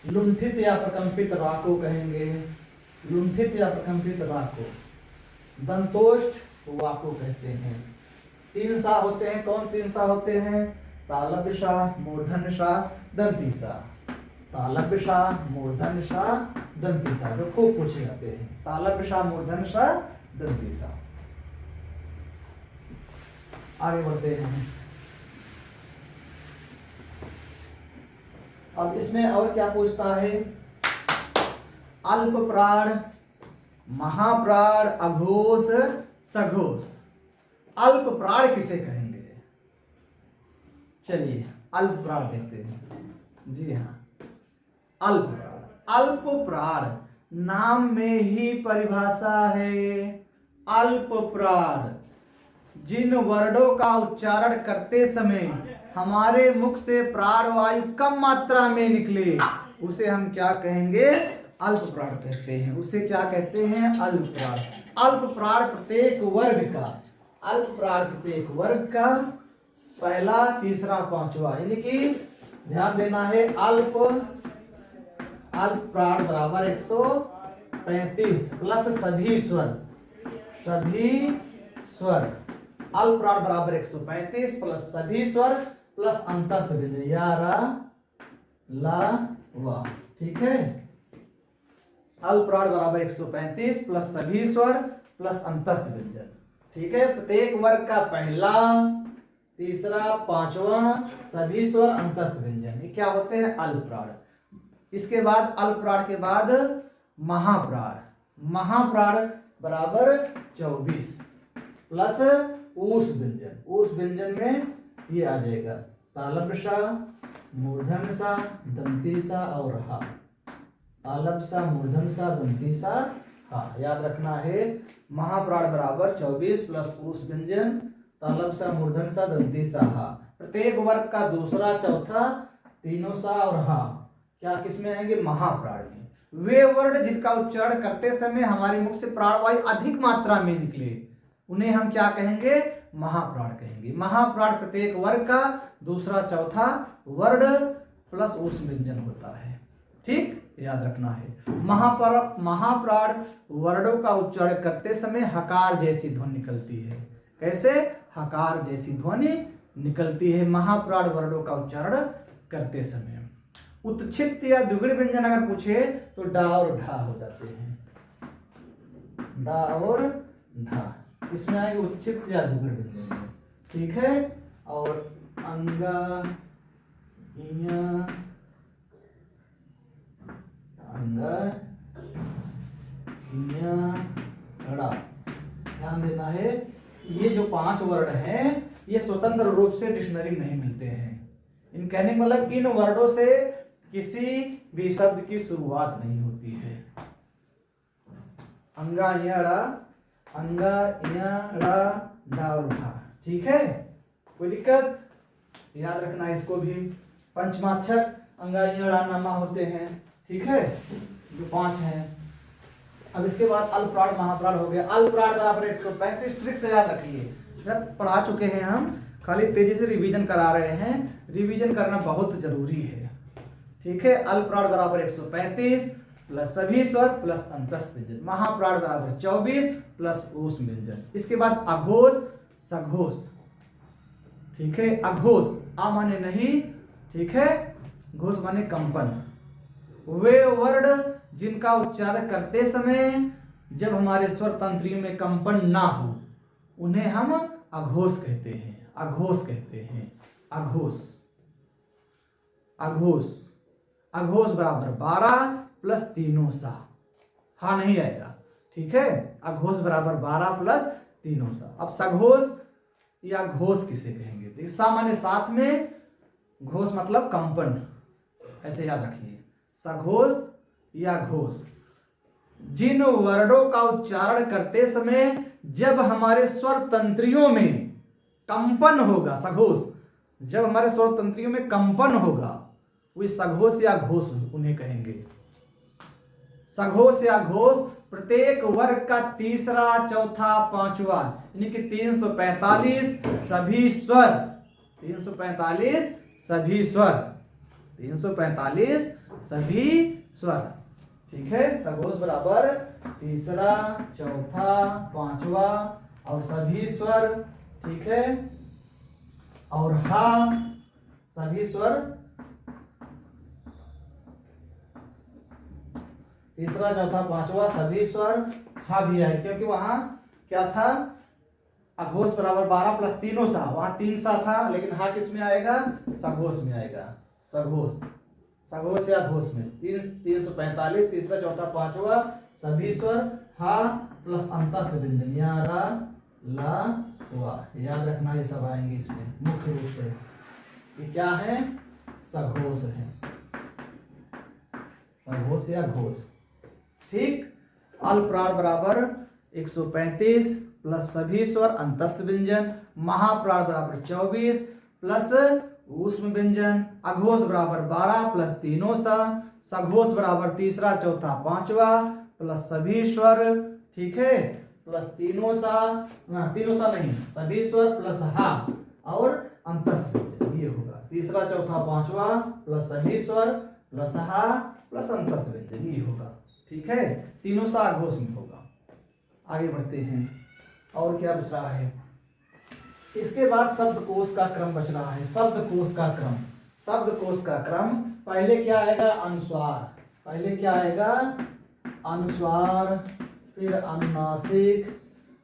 लुंठित या प्रकंपित रा को कहेंगे, लुंठित या प्रकंपित रा को। दंतोष्ठ वा को कहते हैं। तीन सा होते हैं, कौन तीन सा होते हैं? तालव्य सा, मूर्धन्य सा, दंती सा। तालव्य सा, मूर्धन्य सा, दंती सा, जो खूब पूछे जाते हैं। तालव्य सा, मूर्धन्य सा, दंती सा। आगे बढ़ते हैं। अब इसमें और क्या पूछता है? अल्प प्राण, महाप्राण, अघोष, सघोष। अल्प प्राण किसे कहेंगे? चलिए अल्प प्राण देखते हैं। जी हाँ, अल्प प्राण। अल्प प्राण नाम में ही परिभाषा है। अल्प प्राण जिन वर्णों का उच्चारण करते समय हमारे मुख से प्राणवायु कम मात्रा में निकले, उसे हम क्या कहेंगे? अल्प प्राण कहते हैं। उसे क्या कहते हैं? अल्प प्राण। अल्प प्राण प्रत्येक वर्ग का, अल्प प्राण प्रत्येक वर्ग का पहला, तीसरा, पांचवा, यानी कि ध्यान देना है। अल्प प्राण बराबर 135 प्लस सभी स्वर, सभी स्वर। अल्प प्राण बराबर 135 प्लस सभी स्वर प्लस अंतस्थ व्यंजन, या, रा, ला, वा। ठीक है, अल्प प्राण बराबर 135 प्लस सभी स्वर प्लस अंतस्थ व्यंजन। ठीक है, प्रत्येक वर्ग का पहला, तीसरा, पांचवा, सभी स्वर, अंतस्थ व्यंजन, ये क्या होते हैं? अल्प प्राण। इसके बाद अल्प प्राण के बाद महाप्राण। महाप्राण बराबर 24 प्लस ऊस व्यंजन। ऊस व्यंजन में ये आ जाएगा तालव्य सा, मूर्धन्य सा, दंती सा और हा। तालव्य सा, मूर्धन्य सा, दंती सा, हा। याद रखना है। महाप्राण बराबर 24 प्लस ऊस व्यंजन, तालव्य सा, मूर्धन्य सा, दंती सा, हा। प्रत्येक वर्ग का दूसरा, चौथा, तीनों सा और हा क्या किसमें आएंगे? महाप्राण में। वे वर्ण जिनका उच्चारण करते समय हमारे मुख से प्राणवायु अधिक मात्रा में निकले, उन्हें हम क्या कहेंगे? महाप्राण कहेंगे। महाप्राण प्रत्येक वर्ग का दूसरा, चौथा वर्ण प्लस ऊस व्यंजन होता है। ठीक, याद रखना है। महाप्राण वर्णों का उच्चारण करते समय हकार जैसी ध्वनि निकलती है। कैसे? हकार जैसी ध्वनि निकलती है महाप्राण वर्णों का उच्चारण करते समय। उत्क्षिप्त या द्विगुण व्यंजन अगर पूछे तो डा और ढा हो जाते हैं। डा और ढा इसमें आएंगे उत्क्षिप्त या द्विगुण व्यंजन। ठीक है, और अंगा, इया, अंगा, इया, ड़ा। ध्यान देना है, ये जो 5 वर्ण हैं ये स्वतंत्र रूप से डिक्शनरी में नहीं मिलते हैं। इन कहने का मतलब इन वर्णों से किसी भी शब्द की शुरुआत नहीं होती है। अंगा, इया, ड़ा, अंगा, इया, ड़ा, डा और ढा। ठीक है, कोई दिक्कत? याद रखना है इसको भी। पंचमाक्षर अंगा, इया, ड़ा, नमा होते हैं। ठीक है, जो 5 हैं। अब इसके बाद अल्पप्राण महाप्राण हो गया। अल्पप्राण बराबर 135। ट्रिक से याद रखिए, जब पढ़ा चुके हैं हम, खाली तेजी से रिवीजन करा रहे हैं। रिवीजन करना बहुत जरूरी है। ठीक है, अल्पप्राण बराबर 135 प्लस सभी स्वर प्लस अंतस्थ व्यंजन। महाप्राण बराबर 24 प्लस ऊष्म व्यंजन। इसके बाद अघोष, सघोष। ठीक है, अघोष आ माने नहीं, ठीक है, घोष माने कंपन। वे वर्ण जिनका उच्चारण करते समय जब हमारे स्वर तंत्रियों में कंपन ना हो, उन्हें हम अघोष कहते हैं। अघोष कहते हैं, अघोष। अघोष, अघोष बराबर 12 प्लस तीनों सा, हा नहीं आएगा। ठीक है, अघोष बराबर 12 प्लस तीनों सा। अब सघोष या घोष किसे कहेंगे? देखिए, सा माने साथ में, घोष मतलब कंपन, ऐसे याद रखिए। सघोष या घोष जिन वर्णों का उच्चारण करते समय जब हमारे स्वर तंत्रियों में कंपन होगा, सघोष जब हमारे स्वर तंत्रियों में कंपन होगा, वे सघोष या घोष उन्हें कहेंगे। सघोष या घोष प्रत्येक वर्ग का तीसरा, चौथा, पांचवा, यानी कि 345 सभी स्वर, 345 सभी स्वर, 345 सभी स्वर। ठीक है, सघोष बराबर तीसरा, चौथा, पांचवा और सभी स्वर। ठीक है, और हा सभी स्वर, तीसरा, चौथा, पांचवा सभी स्वर। हा भी है क्योंकि वहां क्या था, अघोष बराबर 12 प्लस तीनों सा, वहां 3 सा था, लेकिन हा किस में आएगा, सघोष में आएगा। सघोष, सघोष या घोष में 345, तीसरा, चौथा, पांचवा सभी स्वर, हा प्लस अंतस्थ व्यंजन, या रा, ला, वा, याद रखना ये सब आएंगे इसमें मुख्य रूप से। ये क्या है, सघोष है, सघोष या घोष। ठीक, अल्पप्राण बराबर 135 प्लस सभी स्वर अंतस्थ व्यंजन, महाप्राण बराबर 24 प्लस ऊष्म व्यंजन, अघोष बराबर 12 प्लस तीनों सा, सघोष बराबर तीसरा, चौथा, पांचवा प्लस सभी स्वर। ठीक है, प्लस तीनों सा नहीं, सभी स्वर प्लस हा और अंतस्थ व्यंजन, ये होगा तीसरा, चौथा, पांचवा प्लस सभी स्वर प्लस हा प्लस अंतस्थ व्यंजन, ये होगा। ठीक है, तीनों सा अघोष में होगा। आगे बढ़ते हैं, और क्या बच रहा है, इसके बाद शब्दकोश का क्रम बच रहा है। शब्दकोश का क्रम, शब्दकोश का क्रम पहले क्या आएगा, अनुस्वार, पहले क्या आएगा, अनुस्वार, फिर अनुनासिक,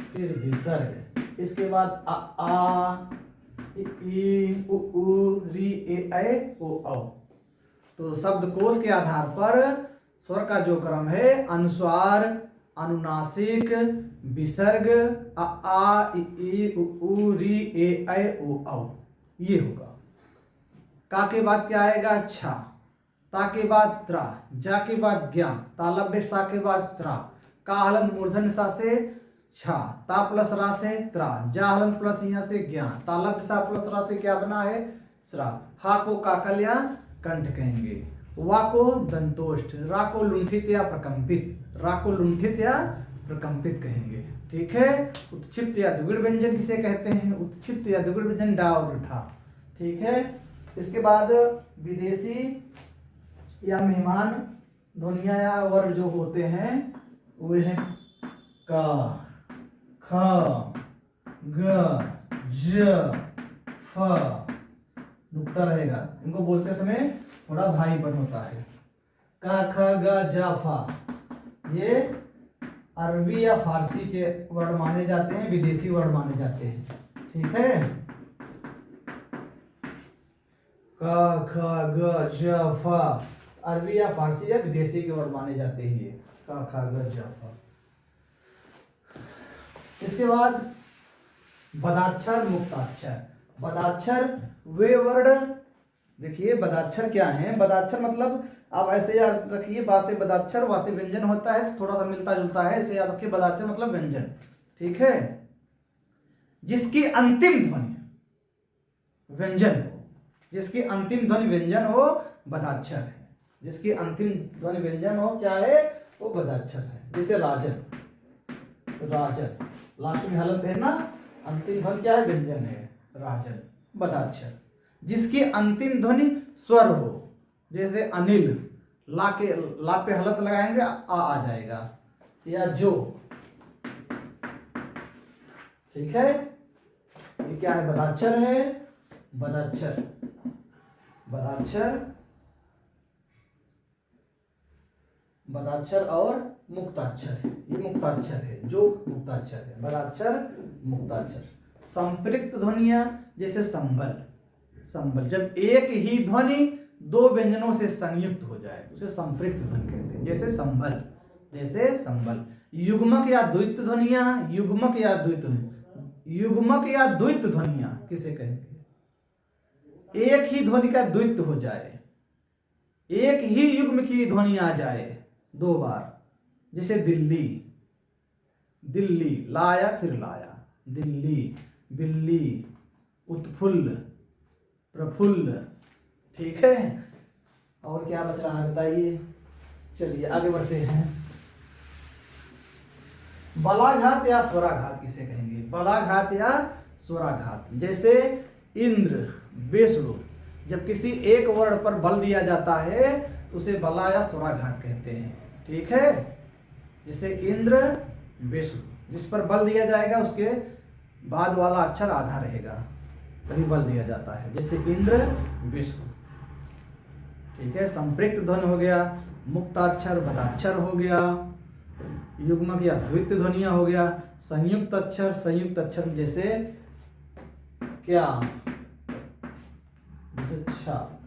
फिर विसर्ग, इसके बाद आ ई उ री ए ऐ ओ औ। तो शब्दकोश के आधार पर स्वर का जो क्रम है, अनुस्वार, अनुनासिक, विसर्ग, आ ई उ री ए ऐ ओ औ, ये होगा। का के बाद क्या आएगा, छा, ता के बाद त्रा, जा के बाद ज्ञा, तालव्य सा के बाद स्रा, का हलंत मूर्धन्य सा से छा, ता प्लस रा से त्रा, जा हलंत प्लस यहाँ से ज्ञा, तालव्य सा प्लस रा से क्या बना है, स्रा। हा को काकल या कंठ कहेंगे, वा को दंतोष्ठ, रा को लुंठित या प्रकंपित, रा को लुंठित या प्रकंपित कहेंगे। ठीक है, उत्क्षिप्त या द्विगुण व्यंजन किसे कहते हैं, उत्क्षिप्त या द्विगुण व्यंजन डा और ढा। ठीक है, इसके बाद विदेशी या मेहमान ध्वनिया या वर्ग जो होते हैं वे हैं का, ख, ग, ज, फ, नुक्ता रहेगा, इनको बोलते समय थोड़ा भारीपन होता है। का, ख, ग, ज, फ, ये अरबी या फारसी के वर्ड माने जाते हैं, विदेशी वर्ड माने जाते हैं। ठीक है, क, ख, ग, ज, फ अरबी या फारसी या विदेशी के वर्ड माने जाते हैं ये, क, ख, ग, ज, फ। इसके बाद बदाक्षर, मुक्ताक्षर। बदाक्षर वे वर्ड, देखिए बदाक्षर क्या है, बदाक्षर मतलब आप ऐसे याद रखिए, बा से बदाक्षर, वा से व्यंजन होता है, थोड़ा सा मिलता जुलता है, ऐसे याद रखिए, बदाक्षर मतलब व्यंजन। ठीक है, जिसकी अंतिम ध्वनि व्यंजन हो, जिसकी अंतिम ध्वनि व्यंजन हो बदाक्षर है, जिसकी अंतिम ध्वनि व्यंजन हो क्या है, वो बदाक्षर है। जैसे राजन, राजन लास्ट में हलंत है ना, अंतिम ध्वनि क्या है, व्यंजन है, राजन, बदाक्षर। जिसकी अंतिम ध्वनि स्वर हो, जैसे अनिल, ला पे हलंत लगाएंगे आ जाएगा, या जो। ठीक है, ये क्या है, बदाक्षर है, बदाक्षर, बदाक्षर, बदाक्षर और मुक्ताक्षर, ये मुक्ताक्षर है, जो मुक्ताक्षर है, बदाक्षर, मुक्ताक्षर। संपृक्त ध्वनियां जैसे संबल, संबल जब एक ही ध्वनि दो व्यंजनों से संयुक्त हो जाए उसे संपृक्त ध्वनि कहते हैं, जैसे संबल, जैसे संबल। युग्मक या द्वित ध्वनियां, युग्मक या द्वित, युग्मक या द्वित ध्वनियां किसे कहेंगे, एक ही ध्वनि का द्वित हो जाए, एक ही युग्म की ध्वनि आ जाए दो बार, जैसे दिल्ली, दिल्ली, लाया फिर लाया, दिल्ली, बिल्ली, उत्फुल्ल, प्रफुल्ल। ठीक है, और क्या बच रहा है बताइए, चलिए आगे बढ़ते हैं। बलाघात या स्वराघात किसे कहेंगे, बलाघात या स्वराघात। जैसे इंद्र, विष्णु, जब किसी एक वर्ण पर बल दिया जाता है उसे बला या स्वराघात कहते हैं। ठीक है, जैसे इंद्र, विश्व, जिस पर बल दिया जाएगा उसके बाद वाला अक्षर आधा रहेगा तभी बल दिया जाता है, जैसे इंद्र, विश्व। ठीक है, संपृक्त ध्वनि हो गया, मुक्ताक्षर, बदाक्षर हो गया, युग्मक या द्वितीय ध्वनियां हो गया, संयुक्त अक्षर जैसे क्या, जैसे छा,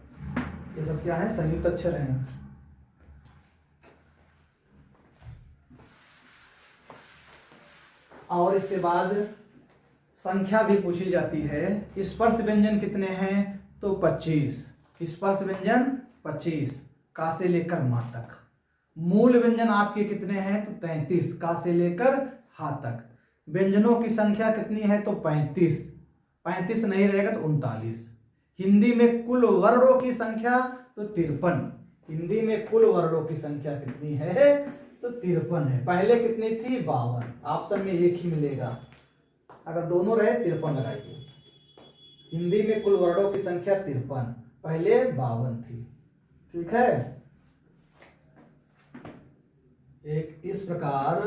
ये सब क्या है, संयुक्त अक्षर हैं। और इसके बाद संख्या भी पूछी जाती है। स्पर्श व्यंजन कितने हैं, तो 25। स्पर्श व्यंजन 25 का से लेकर मा तक। मूल व्यंजन आपके कितने हैं, तो 33 का से लेकर हा तक। व्यंजनों की संख्या कितनी है, तो 35। 35 नहीं रहेगा तो 39। हिंदी में कुल वर्णों की संख्या तो 53। हिंदी में कुल वर्णों की संख्या कितनी है, तो 53 है। पहले कितनी थी, 52। ऑप्शन में एक ही मिलेगा, अगर दोनों रहे 53 लगाइए। हिंदी में कुल वर्णों की संख्या 53, पहले 52 थी। ठीक है, एक इस प्रकार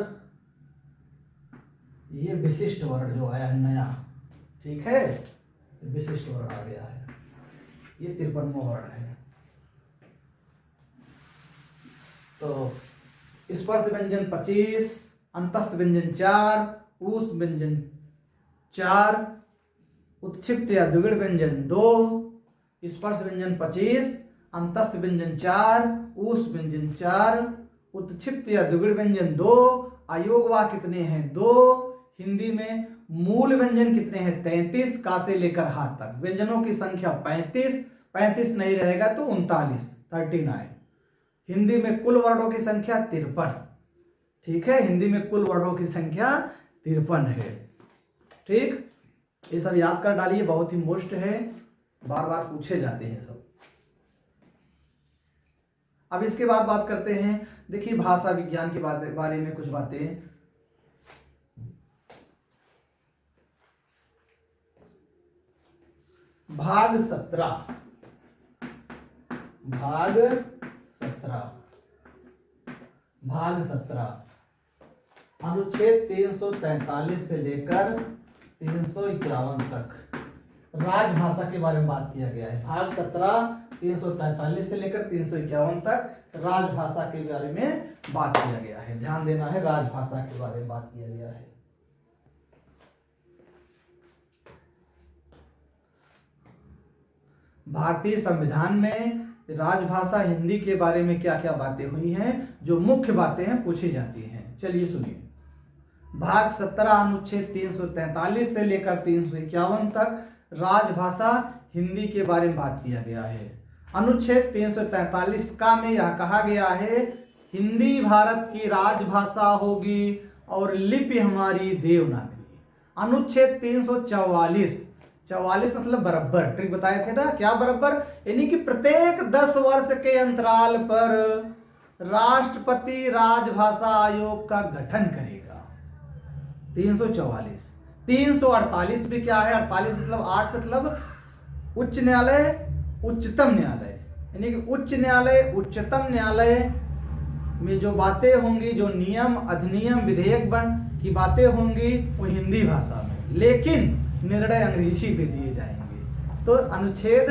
ये विशिष्ट वर्ण जो आया है नया, ठीक है, विशिष्ट वर्ण आ गया है, ये 53वां वर्ण है। तो स्पर्श व्यंजन 25, अंतस्थ व्यंजन 4, ऊष्म व्यंजन 4, उत्क्षिप्त या द्विगुण व्यंजन 2। स्पर्श व्यंजन 25, अंतस्थ व्यंजन 4, ऊष्म व्यंजन 4, उत्क्षिप्त या द्विगुण व्यंजन 2। अयोगवा कितने हैं, 2। हिंदी में मूल व्यंजन कितने हैं, 33 का से लेकर हा तक। व्यंजनों की संख्या 35, 35 नहीं रहेगा तो 39। हिंदी में कुल वर्णों की संख्या 53। ठीक है, हिंदी में कुल वर्णों की संख्या 53 है। ठीक, ये सब याद कर डालिए, बहुत ही मोस्ट है, बार बार पूछे जाते हैं सब। अब इसके बाद बात करते हैं, देखिए भाषा विज्ञान के बारे में कुछ बातें। भाग 17 अनुच्छेद 343 से लेकर 351 तक राजभाषा के बारे में बात किया गया है। भाग 17 343 से लेकर 351 तक राजभाषा के बारे में बात किया गया है। ध्यान देना है, राजभाषा के बारे में बात किया गया है। भारतीय संविधान में राजभाषा हिंदी के बारे में क्या क्या बातें हुई हैं, जो मुख्य बातें हैं पूछी जाती हैं। चलिए सुनिए। भाग 17 अनुच्छेद 343 से लेकर 351 तक राजभाषा हिंदी के बारे में बात किया गया है। अनुच्छेद 343 का में यह कहा गया है, हिंदी भारत की राजभाषा होगी और लिपि हमारी देवनागरी। अनुच्छेद 344 मतलब बराबर, ट्रिक बताए थे ना, क्या बराबर, यानी कि प्रत्येक 10 वर्ष के अंतराल पर राष्ट्रपति राजभाषा आयोग का गठन करेगा। 344। 348 भी क्या है, 48 मतलब 8 मतलब उच्च न्यायालय, उच्चतम न्यायालय, यानी कि उच्च न्यायालय, उच्चतम न्यायालय में जो बातें होंगी, जो नियम, अधिनियम, विधेयक बन की बातें होंगी वो हिंदी भाषा में, लेकिन निर्णय अंग्रेजी में दिए जाएंगे। तो अनुच्छेद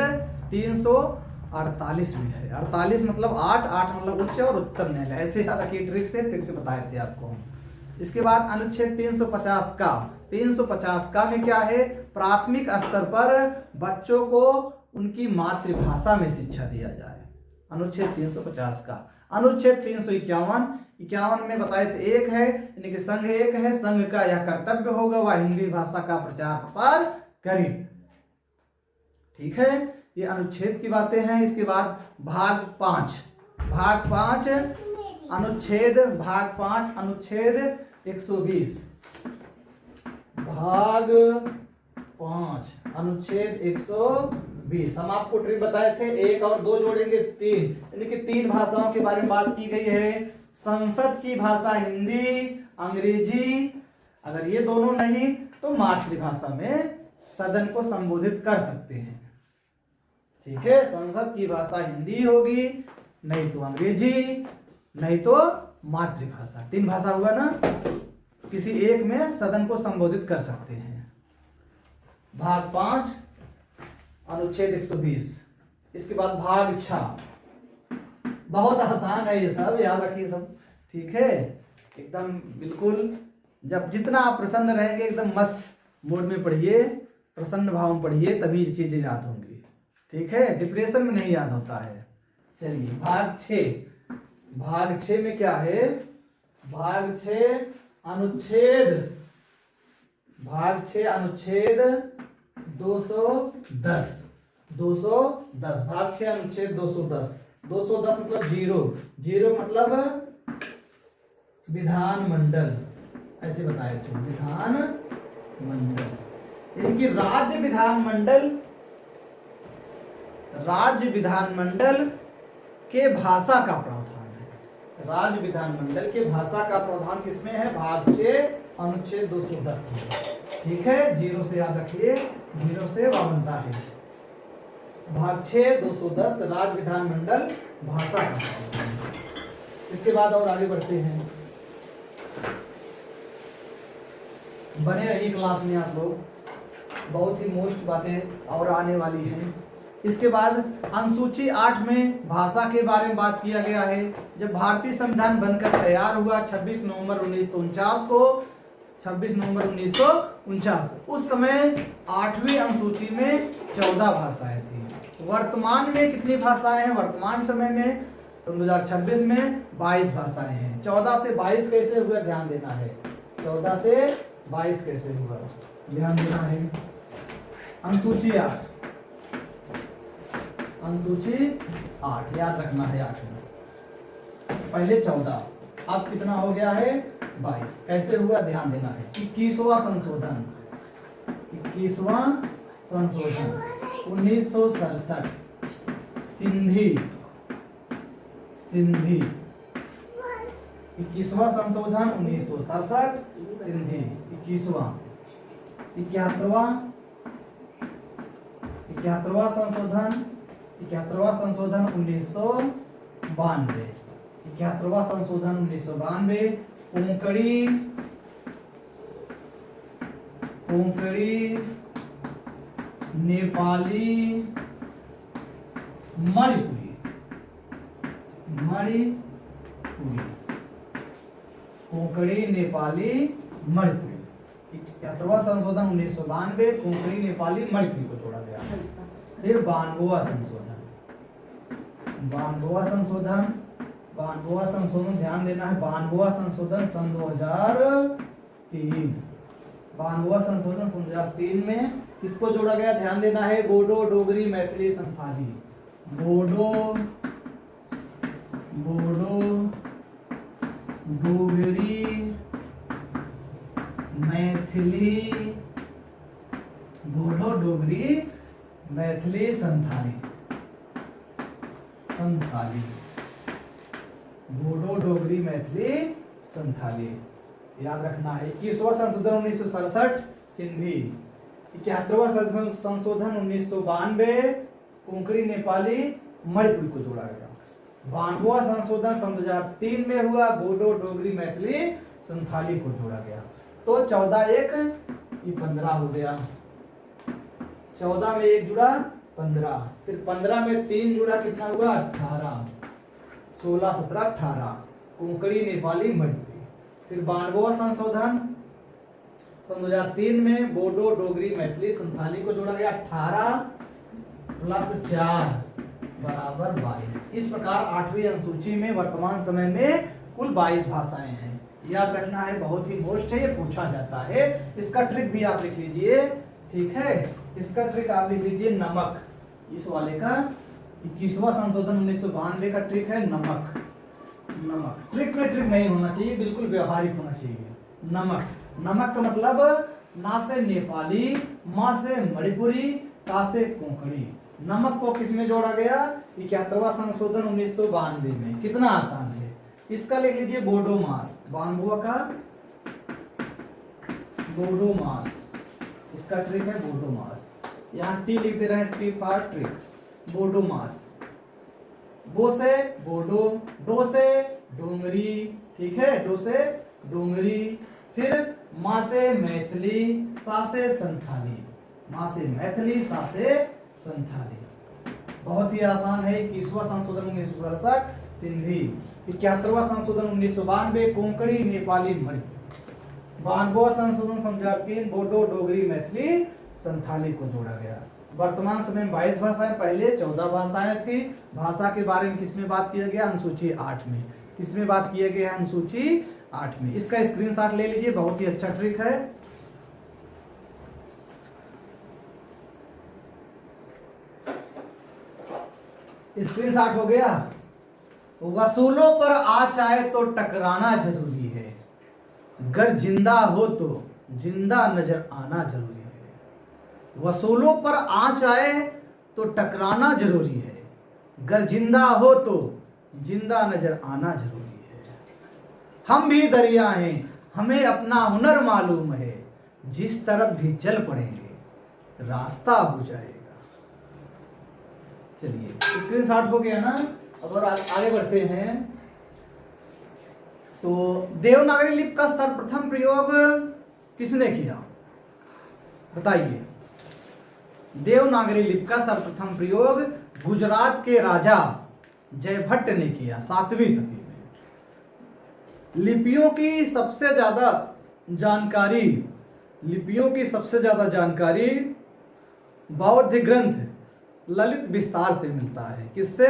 348 में है। 48 मतलब 8 मतलब उच्च और उच्चतम न्यायालय, ऐसे याद रखिए, ट्रिक से बताए थे आपको। इसके बाद अनुच्छेद 350 का में क्या है, प्राथमिक स्तर पर बच्चों को उनकी मातृभाषा में शिक्षा दिया जाए। अनुच्छेद 350 का। अनुच्छेद 351 में बताए थे, एक है यानी कि संघ एक है, संघ का यह कर्तव्य होगा वह हिंदी भाषा का प्रचार प्रसार करे। ठीक है, ये अनुच्छेद की बातें हैं। इसके बाद भाग 5 अनुच्छेद 120। भाग 5 अनुच्छेद 120। हम आपको ट्रिक बताए थे, 1 और 2 जोड़ेंगे 3, यानी कि 3 भाषाओं के बारे में बात की गई है। संसद की भाषा हिंदी, अंग्रेजी, अगर ये दोनों नहीं तो मातृभाषा में सदन को संबोधित कर सकते हैं। ठीक है, संसद की भाषा हिंदी होगी, नहीं तो अंग्रेजी, नहीं तो मातृभाषा। 3 भाषा हुआ ना, किसी एक में सदन को संबोधित कर सकते हैं। भाग 5 अनुच्छेद 120। इसके बाद भाग 6, बहुत आसान है ये सब, याद रखिए सब, ठीक है, एकदम बिल्कुल। जब जितना आप प्रसन्न रहेंगे, एकदम मस्त मूड में पढ़िए, प्रसन्न भाव में पढ़िए, तभी ये चीजें याद होंगी, ठीक है, डिप्रेशन में नहीं याद होता है। चलिए भाग 6। भाग 6 में क्या है? भाग 6 अनुच्छेद, भाग 6 अनुच्छेद 210। 210 भाग 6 अनुच्छेद 210। 210 मतलब जीरो, जीरो मतलब विधानमंडल, ऐसे बताए थे, विधानमंडल। इनकी राज्य विधानमंडल, राज्य विधानमंडल के भाषा का प्रावधान है। राज्य विधानमंडल के भाषा का प्रावधान किसमें है? भाग 6 अनुच्छेद 210 में, ठीक है, जीरो से याद रखिए, जीरो से बनता है। भाग 6 210 राज्य विधानमंडल भाषा का प्रावधान। इसके बाद और आगे बढ़ते हैं, बने रहिए क्लास में आप लोग, बहुत ही मोस्ट बातें और आने वाली हैं। इसके बाद अनुसूची 8 में भाषा के बारे में बात किया गया है। जब भारतीय संविधान बनकर तैयार हुआ 26 नवंबर 1949 को, 26 नवंबर 1949, उस समय 8वीं अनुसूची में 14 भाषाएं थी। वर्तमान में कितनी भाषाएं हैं? वर्तमान समय में 2026 में 22 भाषाएं हैं। 14 से 22 कैसे हुआ, ध्यान देना है। 14 से 22 कैसे हुआ, ध्यान देना है। अनुसूची 8, अनुसूची 8 याद रखना है। 8 में पहले 14, अब कितना हो गया है? 22। कैसे हुआ, ध्यान देना है। 21वां संशोधन, 21वां संशोधन 1967, सिंधी, सिंधी 21वां संशोधन 1967 सिंधी 21वां। 71वां संशोधन, 71वां संशोधन 1992, 71वां संशोधन 1992। कोंकणी, कोंकणी, नेपाली, मणिपुरी, मणिपुरी, कोंकणी, नेपाली, मणिपुरी। 71वां संशोधन 1992 कोंकणी, नेपाली, मणिपुरी को जोड़ा गया। फिर 92वां संशोधन, 92वां संशोधन, 92वां संशोधन ध्यान देना है। 92वां संशोधन सन 2003, 92वां संशोधन सन 2003 में किसको जोड़ा गया, ध्यान देना है। बोडो, डोगरी, मैथिली, संथाली। बोडो, बोडो, डोगरी, मैथिली, बोडो, डोगरी, मैथिली, संथाली, संथाली, बोडो, डोगरी, मैथिली, संथाली याद रखना है। 21वां संशोधन 1967 सिंधी। 71वां संशोधन 1992 कोंकणी, नेपाली, मणिपुरी को जोड़ा गया। 92वां संशोधन सन 2003 में हुआ, बोडो, डोगरी, मैथिली, संथाली को जोड़ा गया। तो 14 1 ये 15 हो गया। 14 में 1 जुड़ा 15, फिर 15 में 3 जुड़ा, कितना हुआ 18, 16 17 18 कोंकणी, नेपाली, मणिपुरी। फिर 92वां संशोधन सन 2003 में बोडो, डोगरी, मैथिली, संथाली को जोड़ा गया। 18 प्लस 4 बराबर 22। इस प्रकार 8वीं अनुसूची में वर्तमान समय में कुल 22 भाषाएं हैं। याद रखना है, बहुत ही मोस्ट है, ये पूछा जाता है। इसका ट्रिक भी आप लिख लीजिए, ठीक है, इसका ट्रिक आप लिख लीजिए नमक। इस वाले का 21वां संशोधन 1992 का ट्रिक है नमक। नमक ट्रिक में ट्रिक नहीं होना चाहिए, बिल्कुल व्यवहारिक होना चाहिए। नमक, नमक का मतलब ना से नेपाली, मा से मणिपुरी, का से कोंकणी। नमक को किस में जोड़ा गया? 71वां संशोधन 1992 में। कितना आसान है। इसका लिख लीजिए बोडो मास, 92 का बोडो मास, इसका ट्रिक है बोडो मास। यहाँ टी लिखते रहे, टी फॉर ट्रिक, बोडो मास। बो से बोडो, डो से डोंगरी, ठीक है, डो से डोंगरी। फिर मा से मैथिली, सा से संथाली, माँ से मैथिली, सा से संथाली। बहुत ही आसान है। 21वां संशोधन 1967 सिंधी, 71वां संशोधन 1992 कोंकणी नेपाली मणि, 92वां संशोधन 2003 बोडो डोगरी मैथिली संथाली को जोड़ा गया। वर्तमान समय में 22 भाषाएं, पहले 14 भाषाएं थी। भाषा के बारे में किसमें बात किया गया? अनुसूची 8 में। किसमें बात किया गया? अनुसूची 8 में। इसका स्क्रीनशॉट ले लीजिए, बहुत ही अच्छा ट्रिक है। स्क्रीनशॉट हो गया। वसूलों पर आँच आए तो टकराना जरूरी है, गर जिंदा हो तो जिंदा नजर आना जरूरी है। वसूलों पर आँच आए तो टकराना जरूरी है, गर जिंदा हो तो जिंदा नजर आना जरूरी है। हम भी दरिया हैं, हमें अपना हुनर मालूम है, जिस तरफ भी चल पड़ेंगे रास्ता हो जाएगा। चलिए स्क्रीनशॉट हो गया ना। अब और आगे बढ़ते हैं। तो देवनागरी लिपि का सर्वप्रथम प्रयोग किसने किया? बताइए। देवनागरी लिपि का सर्वप्रथम प्रयोग गुजरात के राजा जयभट्ट ने किया 7वीं सदी में। लिपियों की सबसे ज्यादा जानकारी बौद्ध ग्रंथ ललित विस्तार से मिलता है। किससे?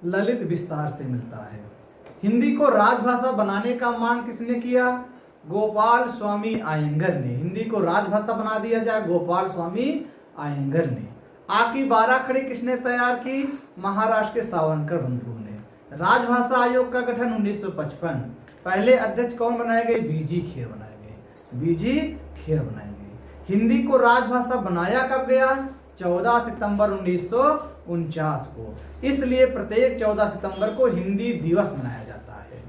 ललित विस्तार से मिलता है। हिंदी को राजभाषा बनाने का मांग किसने किया? गोपाल स्वामी अयंगर ने। हिंदी को राजभाषा बना दिया जाए, गोपाल स्वामी अयंगर ने। आ की 12 खड़ी किसने तैयार की? महाराष्ट्र के सावरकर बंधुओं ने। राजभाषा आयोग का गठन 1955। पहले अध्यक्ष कौन बनाए गए? बीजी खेर बनाए गए। बीजी खेर बनाए गए। हिंदी को राजभाषा बनाया कब गया? 14 सितंबर 1949 को। इसलिए प्रत्येक 14 सितंबर को हिंदी दिवस मनाया जाता है।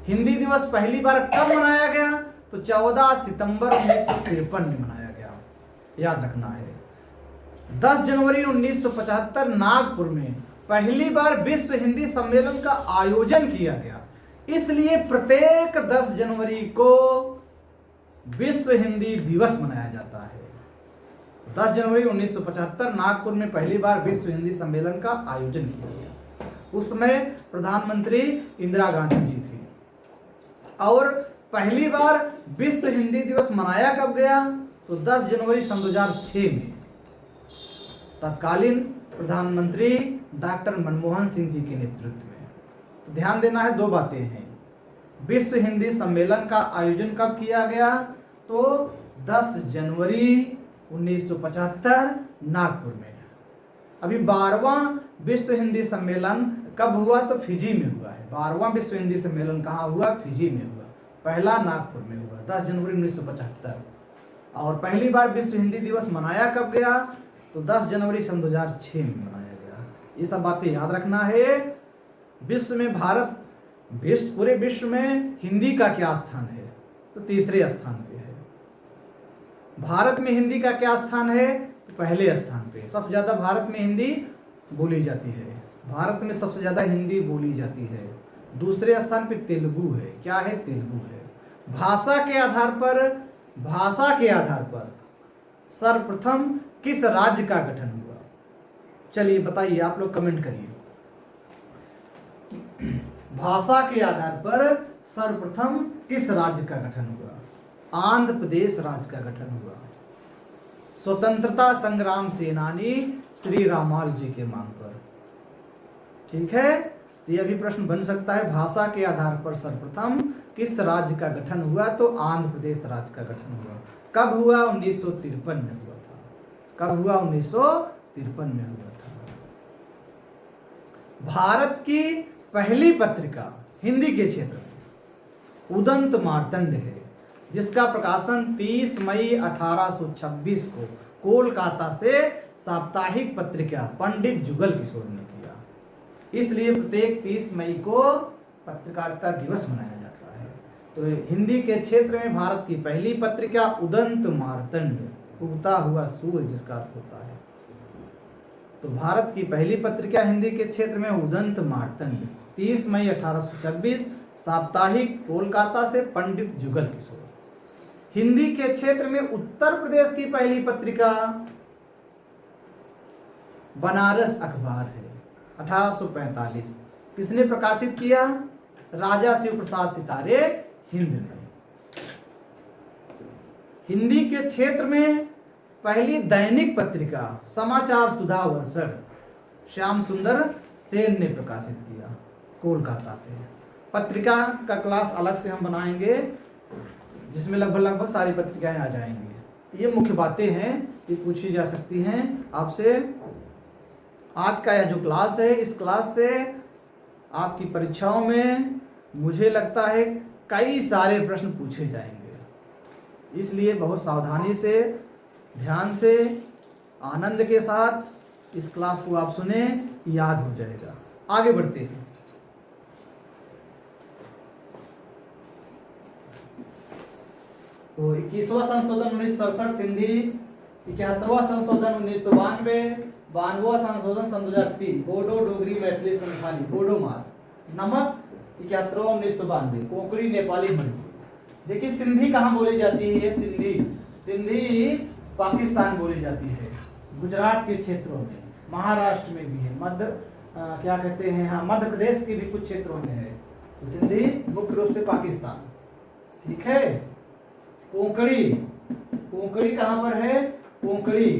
हिंदी दिवस पहली बार कब मनाया गया? तो 14 सितंबर 1953 में मनाया गया, याद रखना है। 10 जनवरी 1975 नागपुर में पहली बार विश्व हिंदी सम्मेलन का आयोजन किया गया। इसलिए प्रत्येक 10 जनवरी को विश्व हिंदी दिवस मनाया जाता है। 10 जनवरी 1975 नागपुर में पहली बार विश्व हिंदी सम्मेलन का आयोजन किया गया। उसमें प्रधानमंत्री इंदिरा गांधी जी थी। और पहली बार विश्व हिंदी दिवस मनाया कब गया? तो 10 जनवरी सन 2006 में तत्कालीन प्रधानमंत्री डॉक्टर मनमोहन सिंह जी के नेतृत्व में। तो ध्यान देना है, 2 बातें हैं। विश्व हिंदी सम्मेलन का आयोजन कब किया गया? तो 10 जनवरी 1975 नागपुर में। अभी 12वां विश्व हिंदी सम्मेलन कब हुआ? तो फिजी में हुआ है। 12वां विश्व हिंदी सम्मेलन कहाँ हुआ? फिजी में हुआ। पहला नागपुर में हुआ 10 जनवरी 1975। और पहली बार विश्व हिंदी दिवस मनाया कब गया? तो 10 जनवरी सन 2006 में मनाया गया। ये सब बातें याद रखना है। विश्व में पूरे विश्व में हिंदी का क्या स्थान है? तो तीसरे स्थान पे है। भारत में हिंदी का क्या स्थान है? तो पहले स्थान पे। सबसे ज्यादा भारत में हिंदी बोली जाती है। भारत में सबसे ज्यादा हिंदी बोली जाती है। दूसरे स्थान पे तेलुगु है। क्या है? तेलुगु है। भाषा के आधार पर सर्वप्रथम किस राज्य का गठन हुआ? चलिए बताइए, आप लोग कमेंट करिए। भाषा के आधार पर सर्वप्रथम किस राज्य का गठन हुआ? आंध्र प्रदेश राज्य का गठन हुआ। स्वतंत्रता संग्राम सेनानी श्री रामाल जी के मांग पर। ठीक है, तो यह भी प्रश्न बन सकता है। भाषा के आधार पर सर्वप्रथम किस राज्य का गठन हुआ? तो आंध्र प्रदेश राज्य का गठन हुआ। कब हुआ? 1953 में हुआ था। कब हुआ? 1953 में हुआ था। भारत की पहली पत्रिका हिंदी के क्षेत्र में उदंत मार्तंड है, जिसका प्रकाशन 30 मई 1826 को कोलकाता से साप्ताहिक पत्रिका पंडित जुगल किशोर ने किया। इसलिए प्रत्येक 30 मई को पत्रकारिता दिवस मनाया जाता है। तो हिंदी के क्षेत्र में भारत की पहली पत्रिका उदंत मार्तंड, उगता हुआ सूर्य जिसका अर्थ होता है। तो भारत की पहली पत्रिका हिंदी के क्षेत्र में उदंत मार्तंड, 30 मई 1826, साप्ताहिक कोलकाता से पंडित जुगल किशोर। हिंदी के क्षेत्र में उत्तर प्रदेश की पहली पत्रिका बनारस अखबार है, 1845। किसने प्रकाशित किया? राजा शिव प्रसाद सितारे हिंद ने। हिंदी के क्षेत्र में पहली दैनिक पत्रिका समाचार सुधा वर्षण, श्याम सुंदर सेन ने प्रकाशित किया, कोलकाता से। पत्रिका का क्लास अलग से हम बनाएंगे, जिसमें लगभग सारी पत्रिकाएं आ जाएंगी। ये मुख्य बातें हैं, ये पूछी जा सकती हैं आपसे। आज का यह जो क्लास है, इस क्लास से आपकी परीक्षाओं में मुझे लगता है कई सारे प्रश्न पूछे जाएंगे, इसलिए बहुत सावधानी से, ध्यान से, आनंद के साथ इस क्लास को आप सुने, याद हो जाएगा। आगे बढ़ते हैं। तो 21वां संशोधन 1967 सिंधी, 71वां संशोधन 1992, 92वां संशोधन सन 2003 बोडो, डोगरी, मैथिली, संथाली, बोडो मास, नमक 71वां 1992, कोंकणी, नेपाली, मणिपुरी। देखिए सिंधी कहाँ बोली जाती है? सिंधी पाकिस्तान बोली जाती है, गुजरात के क्षेत्रों में, महाराष्ट्र में भी है, क्या कहते हैं, हाँ, मध्य प्रदेश के भी कुछ क्षेत्रों में है। तो सिंधी मुख्य रूप से पाकिस्तान, ठीक है। कोंकणी कहाँ पर है? कोंकणी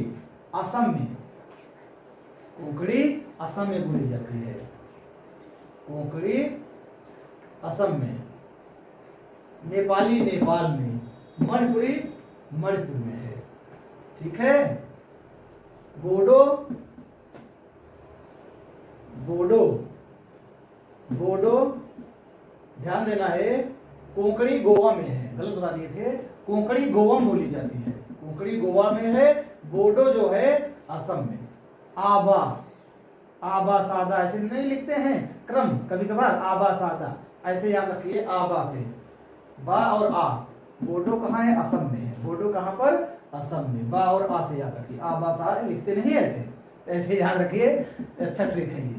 असम में, कोंकणी असम में बोली जाती है, कोंकणी असम में। नेपाली नेपाल में, मणिपुरी मणिपुर में है, ठीक है। बोडो ध्यान देना है, कोंकणी गोवा में है, गलत बता दिए थे, कोंकणी गोवा में बोली जाती है, कोंकणी गोवा में है। बोडो जो है असम में। आबा सादा ऐसे नहीं लिखते हैं क्रम, कभी कभार आबा सादा ऐसे याद रखिए, आबा से बा और आ। बोडो कहाँ है? असम में है। बोडो कहाँ पर? असम में। बा और आ से याद रखिए, आबा सा लिखते नहीं ऐसे याद रखिए, अच्छा ट्रिक है ये।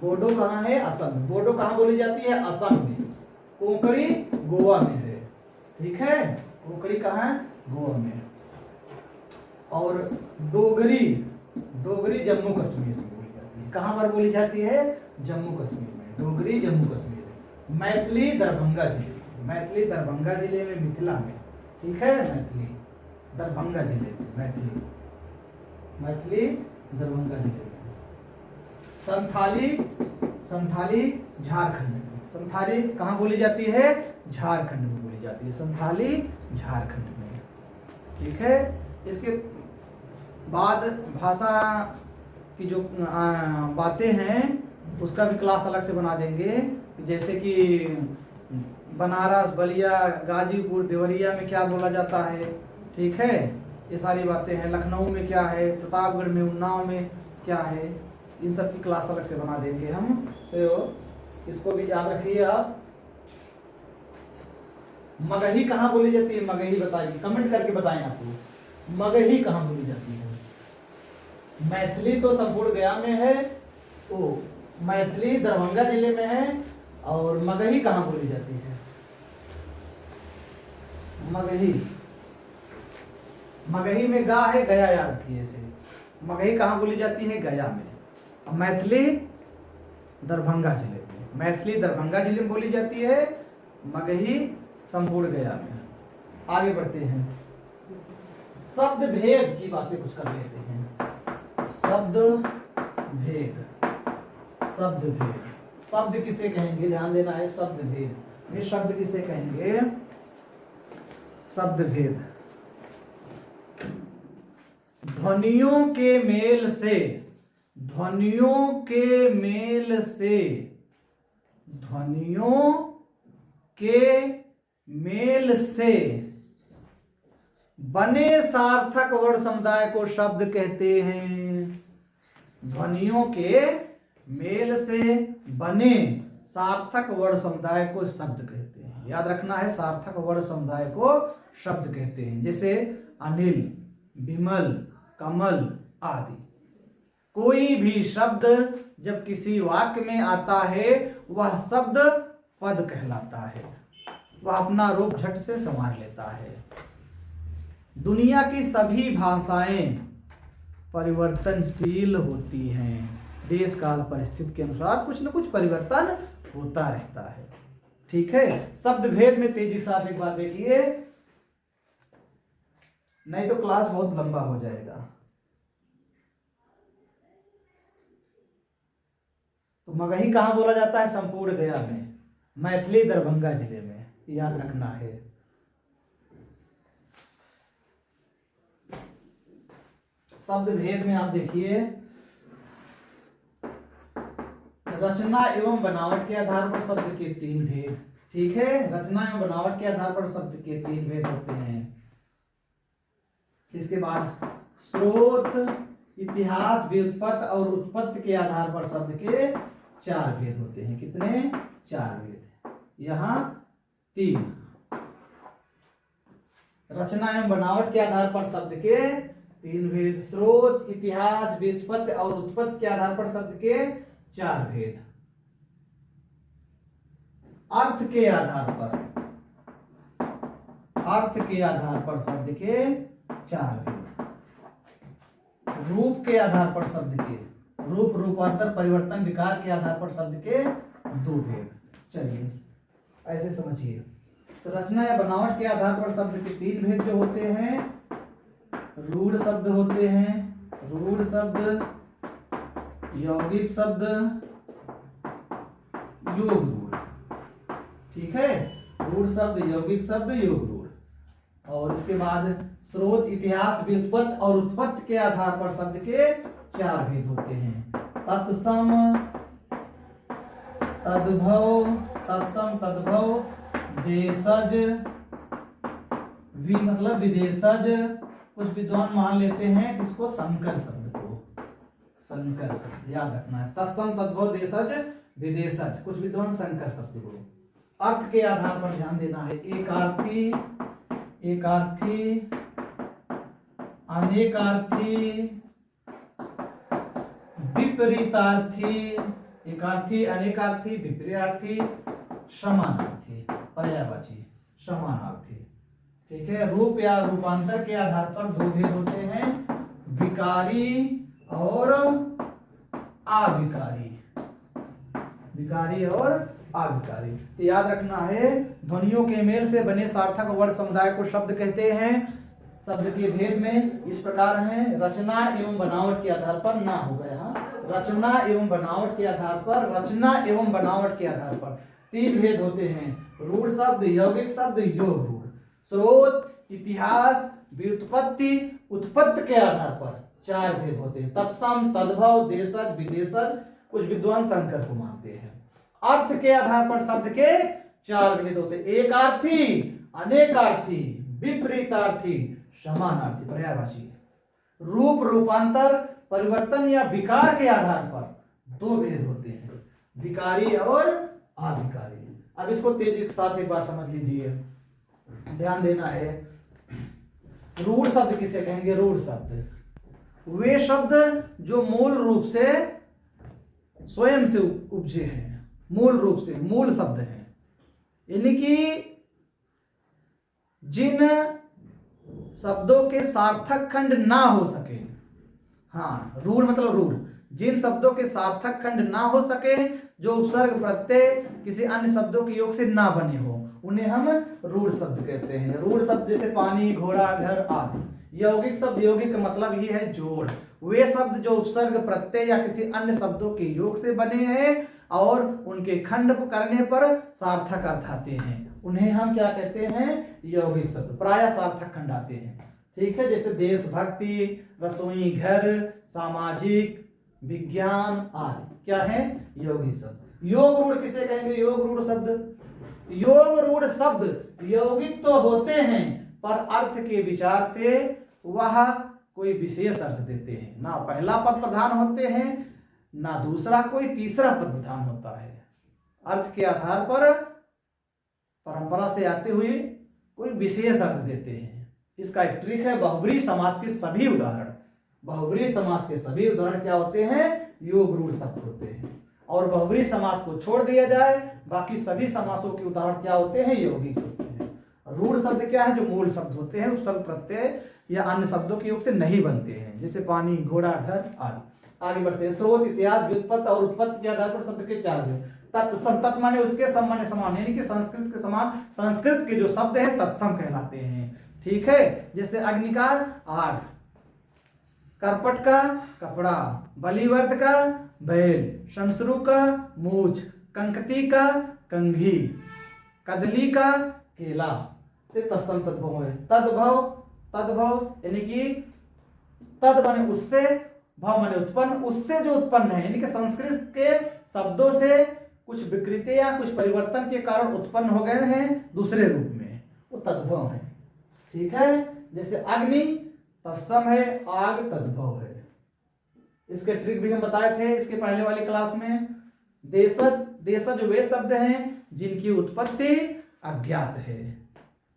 बोडो कहाँ है? असम में। बोडो कहाँ बोली जाती है? असम में। कोंकणी गोवा में है, ठीक है। कोंकणी कहाँ है? गोवा में। और डोगरी जम्मू कश्मीर में बोली जाती है। कहाँ पर बोली जाती है? जम्मू कश्मीर में। डोगरी जम्मू कश्मीर में। मैथिली दरभंगा जिले में, मैथिली दरभंगा जिले में, मिथिला में, ठीक है। मैथिली दरभंगा जिले में, मैथिली दरभंगा जिले में। संथाली झारखंड में। संथाली कहाँ बोली जाती है? झारखंड में बोली जाती है, संथाली झारखंड में, ठीक है। इसके बाद भाषा की जो बातें हैं उसका भी क्लास अलग से बना देंगे, जैसे कि बनारस, बलिया, गाजीपुर, देवरिया में क्या बोला जाता है, ठीक है। ये सारी बातें हैं। लखनऊ में क्या है, प्रतापगढ़ में, उन्नाव में क्या है, इन सब की क्लास अलग से बना देंगे हम, तो इसको भी याद रखिए आप। मगही कहाँ बोली जाती है? मगही बताइए, कमेंट करके बताएं आपको, मगही कहाँ बोली जाती है? मैथिली तो संपूर्ण गया में है, मैथिली दरभंगा जिले में है। और मगही कहाँ बोली जाती है? मगही में गा है, गया याद रखिए से। मगही कहाँ बोली जाती है? गया में। मैथिली दरभंगा जिले में, मैथिली दरभंगा जिले में बोली जाती है। मगही संपूर्ण गया में। आगे बढ़ते हैं, शब्द भेद की बातें कुछ कर लेते हैं। शब्द भेद शब्द किसे कहेंगे? ध्यान देना है, शब्द भेद। ये शब्द किसे कहेंगे? शब्द भेद ध्वनियों के मेल से बने सार्थक वर्ण समुदाय को शब्द कहते हैं। ध्वनियों के मेल से बने सार्थक वर्ण समुदाय को शब्द कहते हैं। याद रखना है, सार्थक वर्ण समुदाय को शब्द कहते हैं। जैसे अनिल, विमल, कमल आदि कोई भी शब्द जब किसी वाक्य में आता है वह शब्द पद कहलाता है, वह अपना रूप झट से संवार लेता है। दुनिया की सभी भाषाएं परिवर्तनशील होती हैं, देश काल परिस्थिति के अनुसार कुछ न कुछ परिवर्तन होता रहता है। ठीक है, शब्द भेद में तेजी के साथ एक बार देखिए, नहीं तो क्लास बहुत लंबा हो जाएगा। तो मगही कहाँ बोला जाता है? संपूर्ण गया में, मैथिली दरभंगा जिले में, याद रखना है। शब्द भेद में आप देखिए, रचना एवं बनावट के आधार पर शब्द के 3 भेद। ठीक है, रचना एवं बनावट के आधार पर शब्द के 3 भेद होते हैं। इसके बाद स्रोत, इतिहास, व्युत्पत्ति और उत्पत्ति के आधार पर शब्द के 4 भेद होते हैं। कितने? 4 भेद। यहाँ 3। रचना एवं बनावट के आधार पर शब्द के 3 भेद, स्रोत, इतिहास, व्युत्पत्ति और उत्पत्ति के आधार पर शब्द के 4 भेद। अर्थ के आधार पर, अर्थ के आधार पर शब्द के 4 भेद। रूप के आधार पर शब्द के, रूप, रूपांतर, परिवर्तन, विकार के आधार पर शब्द के 2 भेद। चलिए ऐसे समझिए। तो रचना या बनावट के आधार पर शब्द के 3 भेद जो होते हैं, रूढ़ शब्द होते हैं, रूढ़ शब्द, यौगिक शब्द, योग रूढ़। ठीक है, रूढ़ शब्द, यौगिक शब्द, योग रूढ़। और इसके बाद स्रोत, इतिहास, व्युत्पत्ति और उत्पत्ति के आधार पर शब्द के 4 भेद होते हैं। तत्सम, तद्भव, तत्सम, तद्भव, देशज, मतलब विदेशज। कुछ विद्वान मान लेते हैं किसको? संकर शब्द को, संकर शब्द याद रखना है। तत्सम, तद्भव, देशज, विदेशज, कुछ विद्वान संकर शब्द को। अर्थ के आधार पर ध्यान देना है। एकार्थी, एकार्थी, अनेकार्थी, विपरीतार्थी, एकार्थी, अनेकार्थी, विपरीतार्थी, समानार्थी, पर्यायवाची, समानार्थी। ठीक है, रूप या रूपांतर के आधार पर 2 भेद होते हैं, विकारी और अविकारी, विकारी और अविकारी। याद रखना है, ध्वनियों के मेल से बने सार्थक वर्ण समुदाय को शब्द कहते हैं। शब्द के भेद में इस प्रकार हैं, रचना एवं बनावट के आधार पर, ना हो गया, रचना एवं बनावट के आधार पर, रचना एवं बनावट के आधार पर 3 भेद होते हैं, रूढ़ शब्द, यौगिक शब्द, योग रूढ़। स्रोत, इतिहास, व्युत्पत्ति, उत्पत्ति के आधार पर 4 भेद होते हैं। तत्सम, तद्भव, देशज, विदेशज, कुछ विद्वान संकर को मानते हैं। अर्थ के आधार पर शब्द के 4 भेद होते हैं, एकार्थी, अनेकार्थी, विपरीतार्थी, समानार्थी, पर्यायवाची। रूप, रूपांतर, परिवर्तन या विकार के आधार पर 2 भेद होते हैं, विकारी और अविकारी। अब इसको तेजी के साथ एक बार समझ लीजिए, ध्यान देना है। रूढ़ शब्द किसे कहेंगे? रूढ़ शब्द वे शब्द जो मूल रूप से स्वयं से उपजे हैं, मूल रूप से, मूल शब्द हैं, यानी कि जिन शब्दों के सार्थक खंड ना हो सके। हाँ, रूढ़ मतलब रूढ़, जिन शब्दों के सार्थक खंड ना हो सके, जो उपसर्ग प्रत्यय किसी अन्य शब्दों के योग से ना बने हो, उन्हें हम रूढ़ शब्द कहते हैं। रूढ़ शब्द जैसे पानी, घोड़ा, घर आदि। यौगिक शब्द, यौगिक का मतलब ही है जोड़, वे शब्द जो उपसर्ग प्रत्यय या किसी अन्य शब्दों के योग से बने हैं और उनके खंड करने पर सार्थक अर्थ आते हैं, उन्हें हम क्या कहते हैं? यौगिक शब्द। प्रायः सार्थक खंड आते हैं। ठीक है, जैसे देशभक्ति, रसोई घर, सामाजिक, विज्ञान आदि क्या है? यौगिक शब्द। योग रूढ़ किसे कहेंगे? योग रूढ़ शब्द, योग रूढ़ शब्द यौगिक तो होते हैं पर अर्थ के विचार से वह कोई विशेष अर्थ देते हैं, ना पहला पद प्रधान होते हैं, ना दूसरा कोई तीसरा पद प्रधान होता है। अर्थ के आधार पर परंपरा से आते हुए कोई विशेष अर्थ देते हैं। इसका एक ट्रिक है, बहुब्री समास के सभी उदाहरण, बहुब्रीहि समास के सभी उदाहरण क्या होते हैं? योग रूढ़ शब्द होते हैं। और बहुब्रीहि समास को छोड़ दिया जाए, बाकी सभी समासों के उदाहरण क्या होते हैं? यौगिक होते हैं। रूढ़ शब्द क्या है? जो मूल शब्द होते हैं, उपसर्ग प्रत्यय या अन्य शब्दों के योग से नहीं बनते हैं, जैसे पानी, घोड़ा, घर आदि। आगे बढ़ते हैं। स्रोत, इतिहास, व्युत्पत्ति और उत्पत्ति के आधार पर शब्द के चार भेद। तत्सम माने उसके सम माने समान, यानी कि संस्कृत के समान संस्कृत के जो शब्द हैं तत्सम कहलाते हैं। ठीक है, जैसे अग्नि का आग, करपट का कपड़ा, बलिवर्त का बैल, शंसरु का मूछ, कंकती का कंघी, कदली का केला। तत्सम तद्भव है। तद्भव, तद्भव यानी कि तद माने उससे, भव माने उत्पन्न, उससे जो उत्पन्न है, यानी कि संस्कृत के शब्दों से कुछ विकृति या कुछ परिवर्तन के कारण उत्पन्न हो गए हैं दूसरे रूप में, वो तद्भव है। ठीक है, जैसे अग्नि तत्सम है, आग तद्भव है। इसके ट्रिक भी हम बताए थे इसके पहले वाली क्लास में। देशज, देशज वे शब्द हैं जिनकी उत्पत्ति अज्ञात है,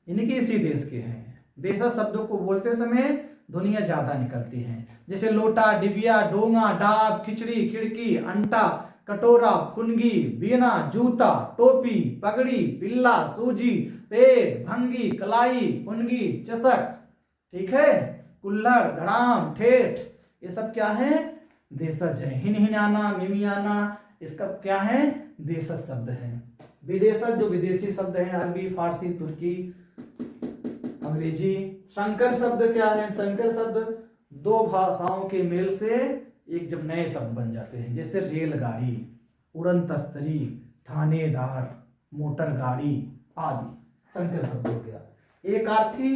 यानी कि इसी देश के हैं। देशज शब्दों को बोलते समय ध्वनियां ज्यादा निकलती हैं, जैसे लोटा, डिबिया, डोंगा, डाब, खिचड़ी, खिड़की, अंटा, कटोरा, फुनगी, बीना, जूता, टोपी, पगड़ी, पिल्ला, सूजी, पेट, भंगी, कलाई, फुनगी, चषक। ठीक है, कुल्हड़, धड़ाम, ठेठ, ये सब क्या है? देशज है। हिनहिनाना, मिमियाना, इसका क्या है? देशज शब्द है। विदेशज जो विदेशी शब्द हैं, अरबी, फारसी, तुर्की, अंग्रेजी। संकर शब्द क्या है? संकर शब्द दो भाषाओं के मेल से एक जब नए शब्द बन जाते हैं, जैसे रेलगाड़ी, उड़न तस्तरी, थानेदार, मोटर गाड़ी आदि संकर शब्द हो गया। एकार्थी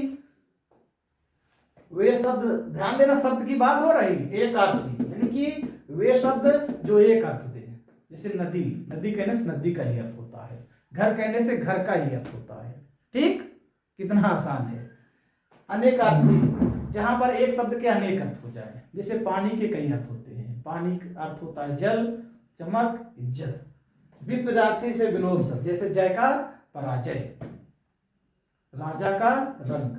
वे शब्द, ध्यान देना शब्द की बात हो रही, एकार्थी यानी कि वे शब्द जो एक अर्थ दे, जैसे नदी, नदी कहने से नदी का ही अर्थ होता है, घर कहने से घर का ही अर्थ होता है। ठीक, कितना आसान है। अनेकार्थी, जहां पर एक शब्द के अनेक अर्थ हो जाए, जैसे पानी के कई अर्थ होते हैं। पानी का अर्थ होता है जल, चमक, इज्जत। विपरीतार्थी से विलोम शब्द, जैसे जय का पराजय, राजा का रंग,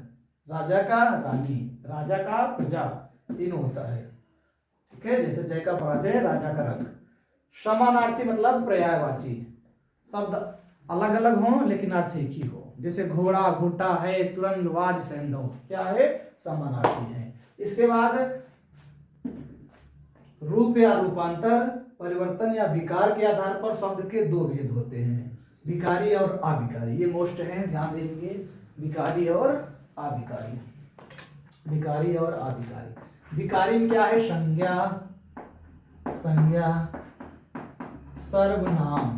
राजा का रानी, राजा का प्रजा, तीनों होता है। ठीक है, जैसे जय का पराजय, राजा का रंग। समानार्थी मतलब पर्यायवाची, शब्द अलग अलग हों लेकिन अर्थ एक ही हो, जैसे घोड़ा, घोटा है, तुरंग, वाज, सैंधव, क्या है? समानार्थी है। इसके बाद रूप या रूपांतर, परिवर्तन या विकार के आधार पर शब्द के दो भेद होते हैं, विकारी और अविकारी। ये मोस्ट है, ध्यान देंगे, विकारी और अविकारी। विकारी और अविकारी। विकारी में क्या है? संज्ञा, संज्ञा, सर्वनाम,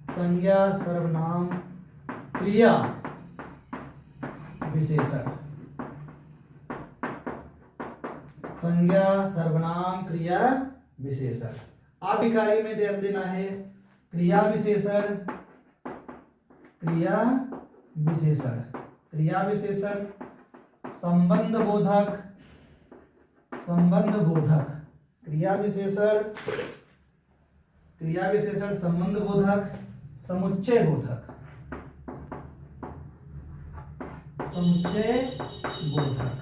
संज्ञा, सर्वनाम, क्रिया, विशेषण। संज्ञा, सर्वनाम, क्रिया, विशेषण। अविकारी में ध्यान देना है क्रिया विशेषण, क्रिया विशेषण, क्रिया विशेषण, संबंध बोधक, संबंध बोधक, क्रिया विशेषण, क्रिया विशेषण, संबंध बोधक, समुच्चय बोधक, समुच्चय बोधक।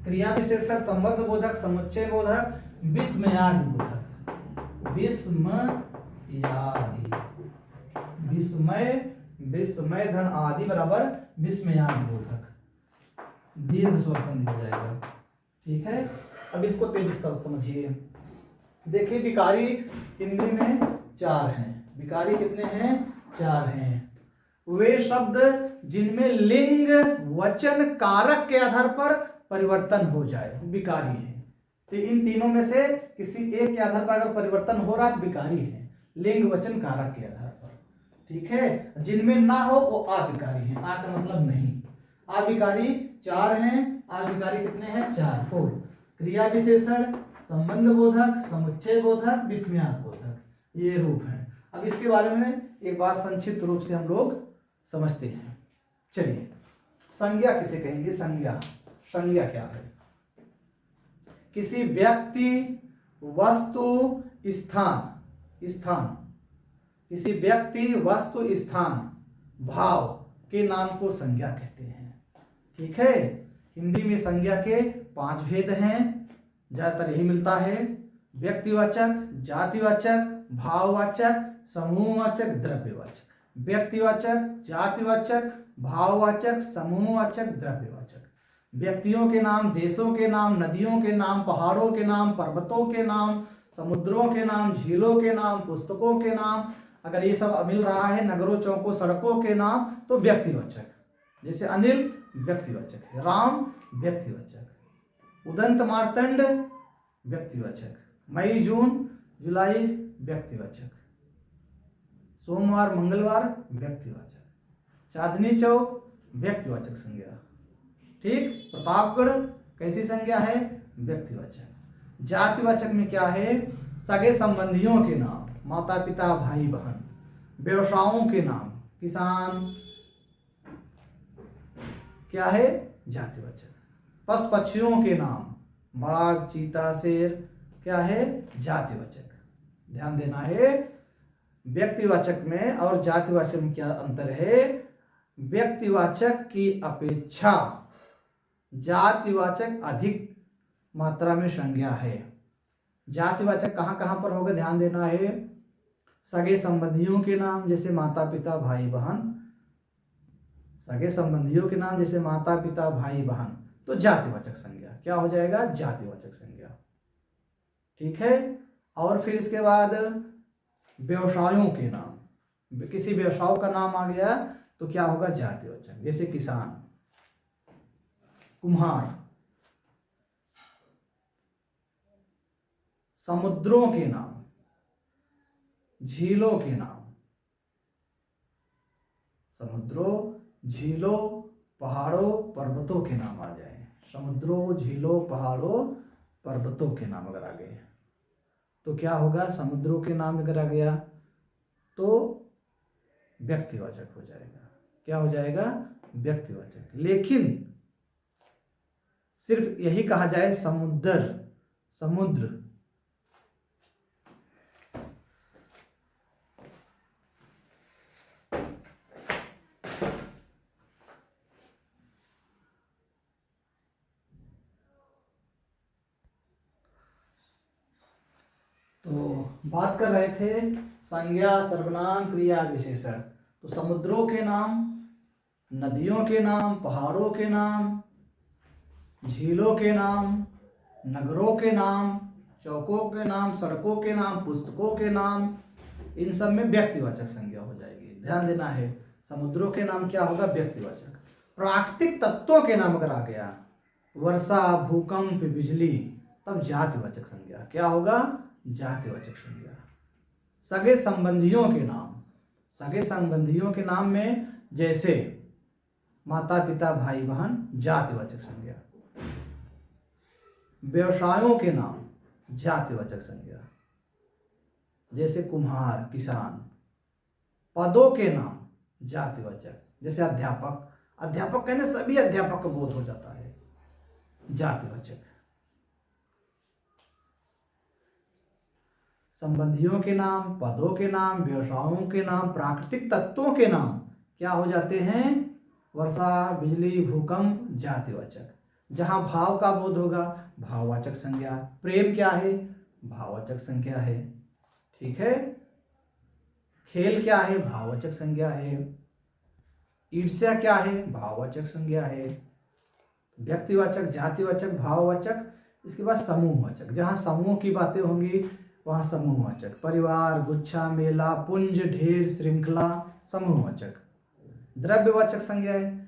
क्रिया विशेषण, संबंध बोधक, समुच्चय बोधक, विस्मयादि बोधक, विस्मयादि, विस्मय, विस्मय धन आदि बराबर विस्मयादि बोधक, दीर्घ स्वर संधि हो जाएगा। ठीक है, अब इसको तेजी से समझिए। देखिए, विकारी हिंदी में चार हैं। विकारी कितने हैं? चार हैं। वे शब्द जिनमें लिंग, वचन, कारक के आधार पर परिवर्तन हो जाए, विकारी है। तो इन तीनों में से किसी एक के आधार पर अगर परिवर्तन हो रहा है तो विकारी है, लिंग, वचन, कारक के आधार पर। ठीक है, जिनमें ना हो वो अविकारी है। आ का मतलब नहीं। अविकारी चार हैं। अविकारी कितने हैं? चार, 4। क्रिया विशेषण, संबंध बोधक, समुच्चय बोधक, विस्मयाद बोधक, ये रूप हैं। अब इसके बारे में एक बार संक्षिप्त रूप से हम लोग समझते हैं। चलिए, संज्ञा किसे कहेंगे? संज्ञा, संज्ञा क्या है? किसी व्यक्ति, वस्तु, स्थान, स्थान, किसी व्यक्ति, वस्तु, स्थान, भाव के नाम को संज्ञा कहते हैं। ठीक है, हिंदी में संज्ञा के 5 भेद हैं, ज्यादातर यही मिलता है। व्यक्तिवाचक, जातिवाचक, भाववाचक, समूहवाचक, द्रव्यवाचक। व्यक्तिवाचक, जातिवाचक, भाववाचक, समूहवाचक, द्रव्यवाचक। व्यक्तियों के नाम, देशों के नाम, नदियों के नाम, पहाड़ों के नाम, पर्वतों के नाम, समुद्रों के नाम, झीलों के नाम, पुस्तकों के नाम, अगर ये सब मिल रहा है, नगरों, चौकों, सड़कों के नाम, तो व्यक्तिवाचक। जैसे अनिल व्यक्तिवाचक है, राम व्यक्तिवाचक, उदंत मार्तंड व्यक्तिवाचक, मई जून जुलाई व्यक्तिवाचक, सोमवार मंगलवार व्यक्तिवाचक, चांदनी चौक व्यक्तिवाचक संज्ञा। ठीक, प्रतापगढ़ कैसी संज्ञा है? व्यक्तिवाचक। जातिवाचक में क्या है? सगे संबंधियों के नाम, माता पिता भाई बहन, व्यवसायों के नाम, किसान, क्या है? जातिवाचक। पशु पक्षियों के नाम, बाघ, चीता, शेर, क्या है? जातिवाचक। ध्यान देना है, व्यक्तिवाचक में और जातिवाचक में क्या अंतर है? व्यक्तिवाचक की अपेक्षा जातिवाचक अधिक मात्रा में संज्ञा है। जातिवाचक कहाँ कहाँ पर होगा, ध्यान देना है। सगे संबंधियों के नाम जैसे माता पिता भाई बहन, सगे संबंधियों के नाम जैसे माता पिता भाई बहन, तो जातिवाचक संज्ञा क्या हो जाएगा? जातिवाचक संज्ञा। ठीक है। और फिर इसके बाद व्यवसायों के नाम, किसी व्यवसाय का नाम आ गया तो क्या होगा? जातिवाचक। जैसे किसान, कुम्हार। समुद्रों के नाम, झीलों के नाम, समुद्रों, झीलों, पहाड़ों, पर्वतों के नाम आ जाए। समुद्रों, झीलों, पहाड़ों, पर्वतों के नाम अगर आ गए तो क्या होगा? समुद्रों के नाम अगर आ गया तो व्यक्तिवाचक हो जाएगा। क्या हो जाएगा? व्यक्तिवाचक। लेकिन सिर्फ यही कहा जाए समुद्र, समुद्र, तो बात कर रहे थे संज्ञा, सर्वनाम, क्रिया, विशेषण। तो समुद्रों के नाम, नदियों के नाम, पहाड़ों के नाम, झीलों के नाम, नगरों के नाम, चौकों के नाम, सड़कों के नाम, पुस्तकों के नाम, इन सब में व्यक्तिवाचक संज्ञा हो जाएगी। ध्यान देना है, समुद्रों के नाम क्या होगा? व्यक्तिवाचक। प्राकृतिक तत्वों के नाम अगर आ गया, वर्षा, भूकंप, बिजली, तब जातिवाचक संज्ञा क्या होगा? जातिवाचक संज्ञा। सगे संबंधियों के नाम, सगे संबंधियों के नाम में जैसे माता पिता भाई बहन, जातिवाचक संज्ञा। व्यवसायों के नाम, जातिवाचक संज्ञा, जैसे कुम्हार, किसान। पदों के नाम, जातिवाचक, जैसे अध्यापक। अध्यापक कहने सभी अध्यापक का बोध हो जाता है, जातिवाचक। संबंधियों के नाम, पदों के नाम, व्यवसायों के नाम, प्राकृतिक तत्वों के नाम क्या हो जाते हैं? वर्षा, बिजली, भूकंप, जातिवाचक। जहां भाव का बोध होगा, भाववाचक संज्ञा। प्रेम क्या है? भाववाचक संज्ञा है। ठीक है। खेल क्या है? भाववाचक संज्ञा है। ईर्ष्या क्या है? भाववाचक संज्ञा है। व्यक्तिवाचक, जातिवाचक, भाववाचक। इसके बाद समूहवाचक, जहां समूह की बातें होंगी वहां समूहवाचक। परिवार, गुच्छा, मेला, पुंज, ढेर, श्रृंखला, समूहवाचक। द्रव्यवाचक संज्ञा है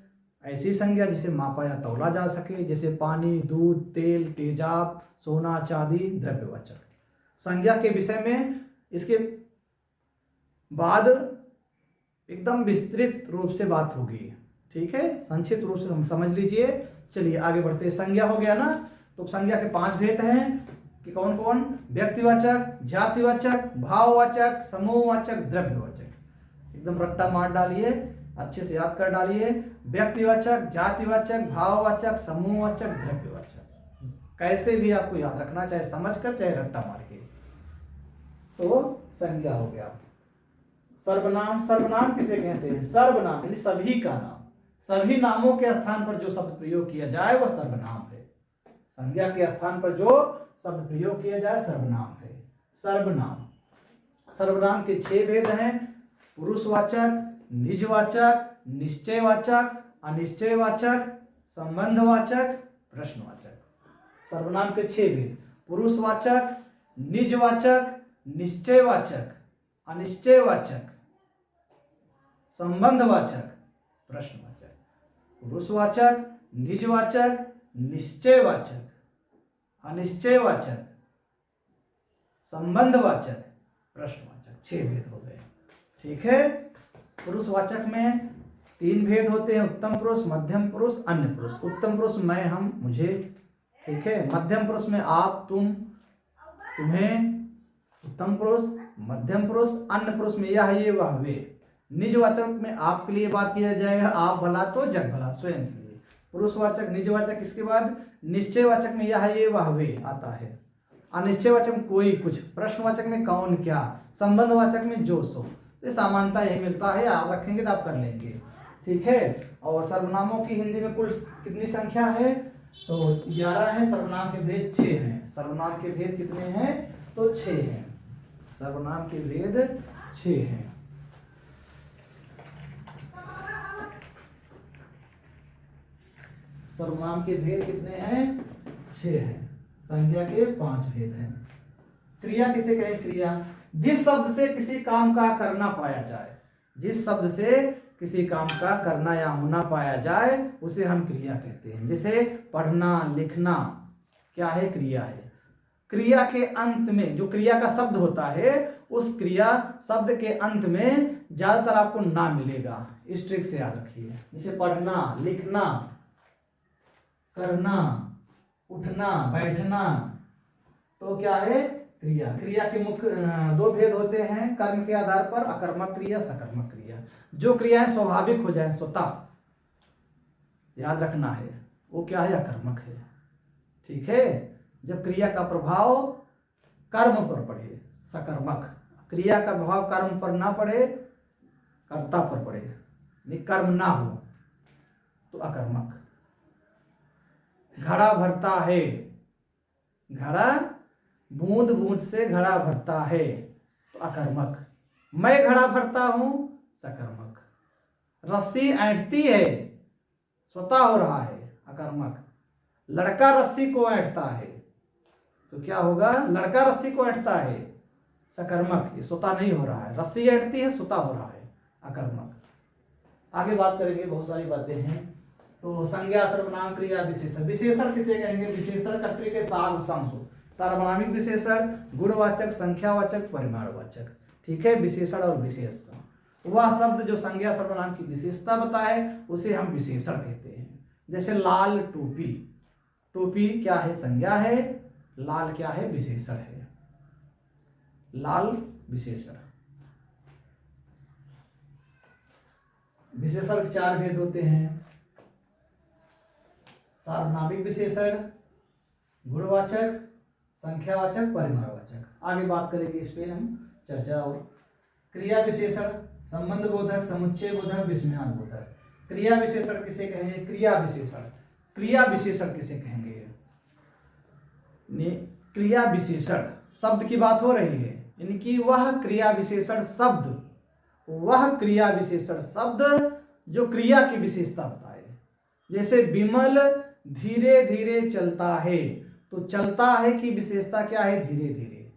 ऐसी संज्ञा जिसे मापा या तौला जा सके, जैसे पानी, दूध, तेल, तेजाब, सोना, चांदी, द्रव्यवाचक। संज्ञा के विषय में इसके बाद एकदम विस्तृत रूप से बात होगी। ठीक है, संक्षिप्त रूप से हम समझ लीजिए। चलिए आगे बढ़ते हैं। संज्ञा हो गया ना, तो संज्ञा के 5 भेद हैं कि कौन कौन? व्यक्तिवाचक, जातिवाचक, भाववाचक, समूहवाचक, द्रव्यवाचक। एकदम रट्टा मार डालिए, अच्छे से याद कर डालिए। व्यक्तिवाचक, जातिवाचक, भाववाचक, समूहवाचक, द्रव्यवाचक। कैसे भी आपको याद रखना, चाहे समझकर चाहे रट्टा मार के। तो संज्ञा हो गया। सर्वनाम, सर्वनाम किसे कहते हैं? सर्वनाम यानी सभी का नाम। सभी नामों के स्थान पर जो शब्द प्रयोग किया जाए वह सर्वनाम है। संज्ञा के स्थान पर जो शब्द प्रयोग किया जाए सर्वनाम है। सर्वनाम, सर्वनाम के 6 भेद हैं: पुरुषवाचक, निजवाचक, निश्चयवाचक, अनिश्चयवाचक, संबंधवाचक, प्रश्नवाचक। सर्वनाम के 6 भेद: पुरुषवाचक, निजवाचक, निश्चयवाचक, अनिश्चयवाचक, संबंधवाचक, प्रश्नवाचक। पुरुषवाचक, निजवाचक, निश्चयवाचक, अनिश्चयवाचक, संबंधवाचक, प्रश्नवाचक। 6 भेद हो गए। ठीक है। पुरुषवाचक में 3 भेद होते हैं: उत्तम पुरुष, मध्यम पुरुष, अन्य पुरुष। उत्तम पुरुष मैं, हम, मुझे। ठीक है। मध्यम पुरुष में आप, तुम, तुम्हें। उत्तम पुरुष, मध्यम पुरुष, अन्य पुरुष में यह, ये, वह, वे। निजवाचक में आपके लिए बात किया जाएगा, आप भला तो जग भला, स्वयं के लिए। पुरुषवाचक, निजवाचक, इसके बाद निश्चयवाचक में यह, ये, वह, वे आता है। अनिश्चयवाचक में कोई, कुछ। प्रश्नवाचक में कौन, क्या। संबंधवाचक में जो, सो। तो सामान्यता यही मिलता है, आप रखेंगे तो आप कर लेंगे। ठीक है। और सर्वनामों की हिंदी में कुल कितनी संख्या है? तो 11 है। सर्वनाम के भेद 6 हैं। सर्वनाम के भेद कितने हैं? तो 6 हैं। सर्वनाम के भेद 6 हैं। सर्वनाम के भेद कितने हैं? 6 हैं। संज्ञा के 5 भेद हैं। क्रिया किसे कहें? क्रिया जिस शब्द से किसी काम का करना पाया जाए, जिस शब्द से किसी काम का करना या होना पाया जाए उसे हम क्रिया कहते हैं। जैसे पढ़ना, लिखना, क्या है? क्रिया है। क्रिया के अंत में जो क्रिया का शब्द होता है उस क्रिया शब्द के अंत में ज्यादातर आपको ना मिलेगा। इस ट्रिक से याद रखिए। जैसे पढ़ना, लिखना, करना, उठना, बैठना, तो क्या है? क्रिया। क्रिया के मुख्य 2 भेद होते हैं कर्म के आधार पर: अकर्मक क्रिया, सकर्मक क्रिया। जो क्रियाएं स्वाभाविक हो जाए, स्वतः, याद रखना है, वो क्या है? अकर्मक है। ठीक है। जब क्रिया का प्रभाव कर्म पर पड़े, सकर्मक। क्रिया का प्रभाव कर्म पर ना पड़े, कर्ता पर पड़े, कर्म ना हो, तो अकर्मक। घड़ा भरता है, घड़ा बूंद बूंद से घड़ा भरता है, तो अकर्मक। मैं घड़ा भरता हूं, सकर्मक। रस्सी ऐंठती है, स्वतः हो रहा है, अकर्मक। लड़का रस्सी को ऐंठता है, तो क्या होगा? लड़का रस्सी को ऐंठता है, सकर्मक। ये स्वतः नहीं हो रहा है। रस्सी ऐंठती है, स्वतः हो रहा है, अकर्मक। आगे बात करेंगे, बहुत सारी बातें हैं। तो संज्ञा, सर्वनाम, क्रिया, विशेषण। विशेषण किसे कहेंगे? विशेषण कट्री के सार संप। सार्वनामिक विशेषण, गुणवाचक, संख्यावाचक, परिमाणवाचक। ठीक है। विशेषण और विशेषण, वह शब्द जो संज्ञा सर्वनाम की विशेषता बताए उसे हम विशेषण कहते हैं। जैसे लाल टोपी। टोपी क्या है? संज्ञा है। लाल क्या है? विशेषण है। लाल विशेषण। विशेषण के 4 भेद होते हैं: सार्वनामिक विशेषण, गुणवाचक, संख्यावाचक, परिमाणवाचक। आगे बात करेंगे इस पे हम चर्चा। और क्रिया विशेषण, संबंध बोधक, समुच्चय बोधक, विस्मयान बोधक। क्रिया विशेषण किसे कहेंगे? क्रिया विशेषण। क्रिया विशेषण किसे कहेंगे? क्रिया विशेषण शब्द की बात हो रही है, यानी कि वह क्रिया विशेषण शब्द, वह क्रिया विशेषण शब्द जो क्रिया की विशेषता बताए। जैसे विमल धीरे धीरे चलता है, तो चलता है की विशेषता क्या है? धीरे धीरे।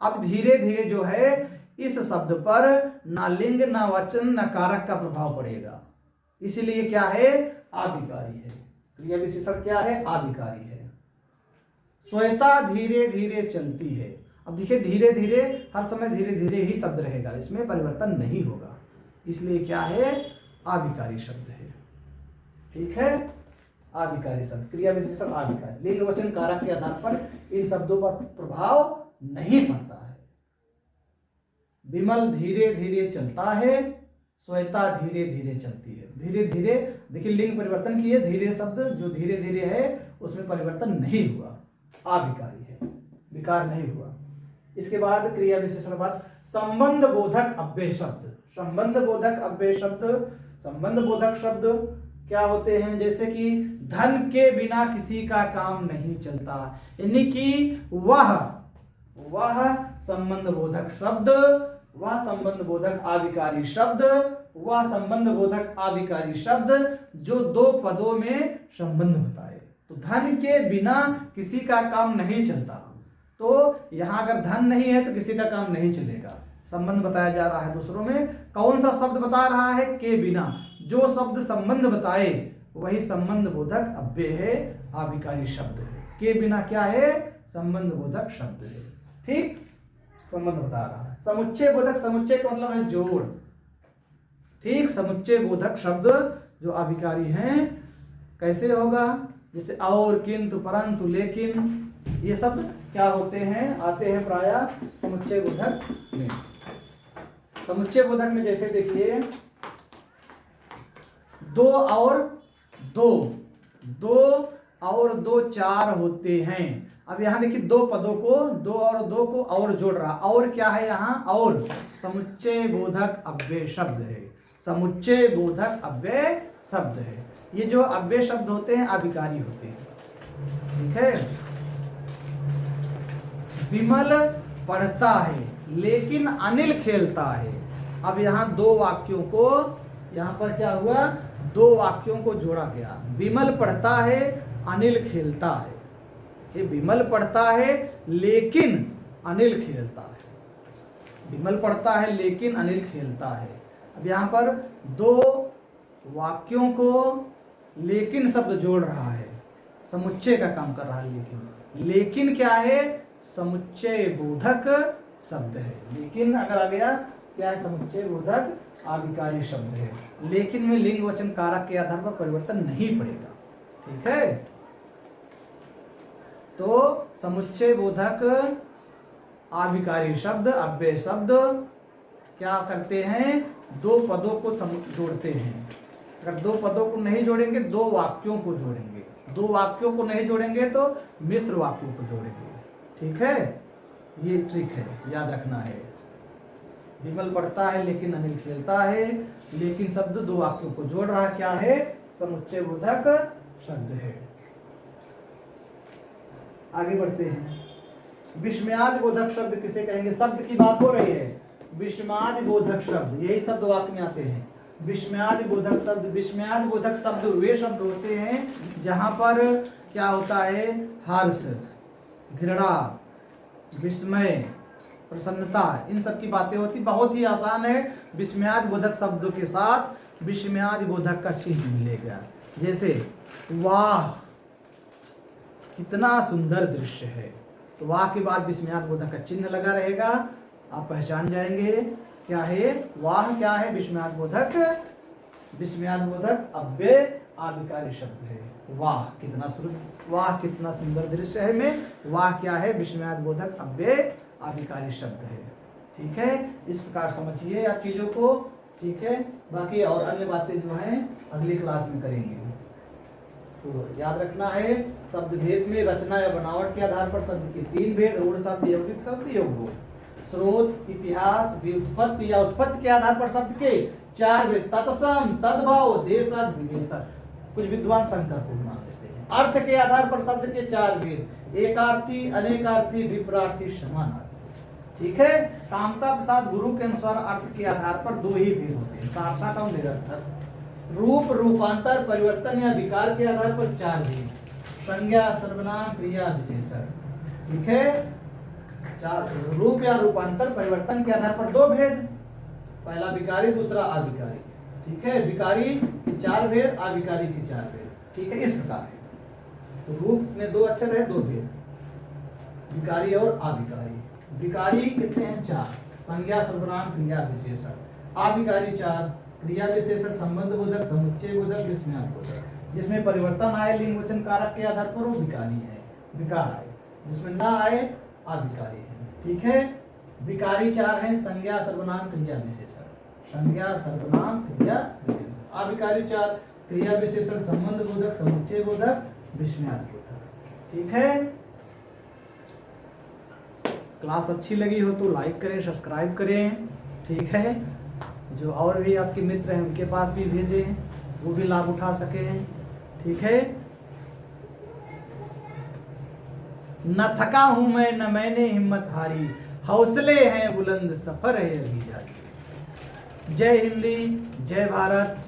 अब धीरे धीरे जो है इस शब्द पर ना लिंग, ना वचन, ना कारक का प्रभाव पड़ेगा, इसीलिए क्या है? आविकारी है। क्रिया विशेषण क्या है? आविकारी है। श्वेता धीरे धीरे चलती है। अब देखिए, धीरे धीरे, हर समय धीरे धीरे ही शब्द रहेगा, इसमें परिवर्तन नहीं होगा, इसलिए क्या है? आविकारी शब्द है। ठीक है। आविकारी शब्द, क्रिया विशेषण आविकारी। लिंग, वचन, कारक के आधार पर इन शब्दों पर प्रभाव नहीं पड़ता है। विमल धीरे धीरे चलता है, श्वेता धीरे धीरे चलती है। धीरे धीरे, देखिए लिंग परिवर्तन किए, धीरे शब्द जो धीरे धीरे है उसमें परिवर्तन नहीं हुआ, आविकारी है, विकार नहीं हुआ। इसके बाद क्रिया विशेषण बाद संबंध बोधक अव्यय शब्द। संबंध बोधक अव्यय शब्द संबंध बोधक शब्द क्या होते हैं, जैसे कि धन के बिना किसी का काम नहीं चलता, यानी कि वह संबंध बोधक शब्द, वह संबंध बोधक आविकारी शब्द, वह संबंध बोधक आविकारी शब्द जो दो पदों में संबंध बताए। तो धन के बिना किसी का काम नहीं चलता, तो यहां अगर धन नहीं है तो किसी का काम नहीं चलेगा। संबंध बताया जा रहा है दूसरों में। कौन सा शब्द बता रहा है? के बिना। जो शब्द संबंध बताए वही संबंध बोधक अव्यय है, आविकारी शब्द है। के बिना क्या है? संबंध बोधक शब्द है। ठीक, संबंध बता रहा है। समुच्चय बोधक, समुच्चय का मतलब है जोड़। ठीक, समुच्चय बोधक शब्द जो आविकारी हैं कैसे होगा? जैसे और, किंतु, परंतु, लेकिन, ये शब्द क्या होते हैं? आते हैं प्रायः समुच्चय बोधक में। समुच्चय बोधक में जैसे देखिए दो और दो चार होते हैं। अब यहाँ देखिए दो पदों को, दो और जोड़ रहा। और क्या है यहाँ? और समुच्चय बोधक अव्यय शब्द है। समुच्चय बोधक अव्यय शब्द है। ये जो अव्यय शब्द होते हैं आविकारी होते हैं। ठीक है। विमल पढ़ता है लेकिन अनिल खेलता है। अब यहाँ दो वाक्यों को, यहाँ पर क्या हुआ? दो वाक्यों को जोड़ा गया। विमल पढ़ता है, अनिल खेलता है। ये विमल पढ़ता है लेकिन अनिल खेलता है। विमल पढ़ता है लेकिन अनिल खेलता है। अब यहाँ पर दो वाक्यों को लेकिन शब्द जोड़ रहा है, समुच्चय का काम कर रहा है। लेकिन क्या है? समुच्चय बोधक शब्द है। लेकिन अगर आ गया क्या है? समुच्चय बोधक आविकारी शब्द है। लेकिन में लिंग वचन कारक के आधार पर परिवर्तन नहीं पड़ेगा। ठीक है। तो समुच्चय बोधक आविकारी शब्द, अव्यय शब्द क्या करते हैं? दो पदों को जोड़ते हैं। अगर दो पदों को नहीं जोड़ेंगे, दो वाक्यों को जोड़ेंगे। दो वाक्यों को नहीं जोड़ेंगे तो मिश्र वाक्यों को जोड़ेंगे। ठीक है, ये ट्रिक है, याद रखना है। विमल पढ़ता है लेकिन अनिल खेलता है। लेकिन शब्द दो वाक्यों को जोड़ रहा क्या है? समुच्चय बोधक शब्द है। आगे बढ़ते हैं। विस्मयादि बोधक शब्द किसे कहेंगे? शब्द की बात हो रही है। विस्मयादि बोधक शब्द, यही शब्द वाक्य में आते हैं। विस्मयादि बोधक शब्द, विस्मयादि बोधक शब्द वे शब्द होते हैं जहां पर क्या होता है? हर्ष, घृणा, विस्मय, प्रसन्नता, इन सब की बातें होती। बहुत ही आसान है। विस्मयादि बोधक शब्दों के साथ विस्मयादि बोधक का चिन्ह मिलेगा। जैसे वाह कितना सुंदर दृश्य है, तो वाह के बाद विस्मयादि बोधक का चिन्ह लगा रहेगा। आप पहचान जाएंगे क्या है? वाह क्या है? विस्मयादि बोधक, विस्मयादि बोधक अव्यय आविकारी शब्द है। वाह कितना सुंदर दृश्य है में वाह क्या है? विस्मयादि बोधक अव्यय आविकारी शब्द है। ठीक है, इस प्रकार समझिए आप चीजों को। ठीक है, बाकी और अन्य बातें जो हैं अगली क्लास में करेंगे। तो याद रखना है, शब्द भेद में रचना या बनावट के आधार पर शब्द के तीन भेद: रूढ़ शब्द, यौगिक शब्द, योग। स्रोत, इतिहास, व्युत्पत्ति या उत्पत्ति के आधार पर शब्द के चार भेद: तत्सम, तद्भव, देशज, विदेशज। कुछ विद्वान शंकर को मान लेते हैं। अर्थ के आधार पर शब्द के चार भेद: एकार्थी, अनेकार्थी, विपरार्थी, समानार्थी। ठीक है। कामता प्रसाद गुरु के अनुसार अर्थ के आधार पर दो ही भेद होते हैं: सार्थक और निरर्थक। रूप, रूपांतर, परिवर्तन या विकार के आधार पर चार भेद: संज्ञा, सर्वनाम, क्रिया, विशेषण। ठीक है। चार रूप या रूपांतर, परिवर्तन के आधार पर दो भेद: पहला विकारी, दूसरा अविकारी। ठीक है। विकारी के चार भेद, अविकारी के चार भेद। ठीक है, इस प्रकार है। तो रूप में दो अक्षर है, दो भेद, विकारी और अविकारी। विकारी कितने हैं? चार: संज्ञा, सर्वनाम, क्रिया, विशेषण। अविकारी चार: क्रिया, विशेषण, संबंध बोधक, समुच्चय बोधक, विस्मयादि बोधक। जिसमें परिवर्तन आए लिंग वचन कारक के आधार पर वो विकारी है, विकार आए। जिसमें ना आए अविकारी है। ठीक है। विकारी चार हैं: संज्ञा, सर्वनाम, क्रिया, विशेषण। संज्ञा, सर्वनाम, क्रिया, विशेषण। अविकारी चार: क्रिया, विशेषण, संबंध बोधक, समुच्चय बोधक, विस्मयादि बोधक। ठीक है। क्लास अच्छी लगी हो तो लाइक करें, सब्सक्राइब करें। ठीक है। जो और भी आपके मित्र हैं उनके पास भी भेजें, वो भी लाभ उठा सकें। ठीक है। न थका हूं मैं न मैंने हिम्मत हारी, हौसले हैं बुलंद सफर है अभी जारी। जय हिंदी, जय भारत।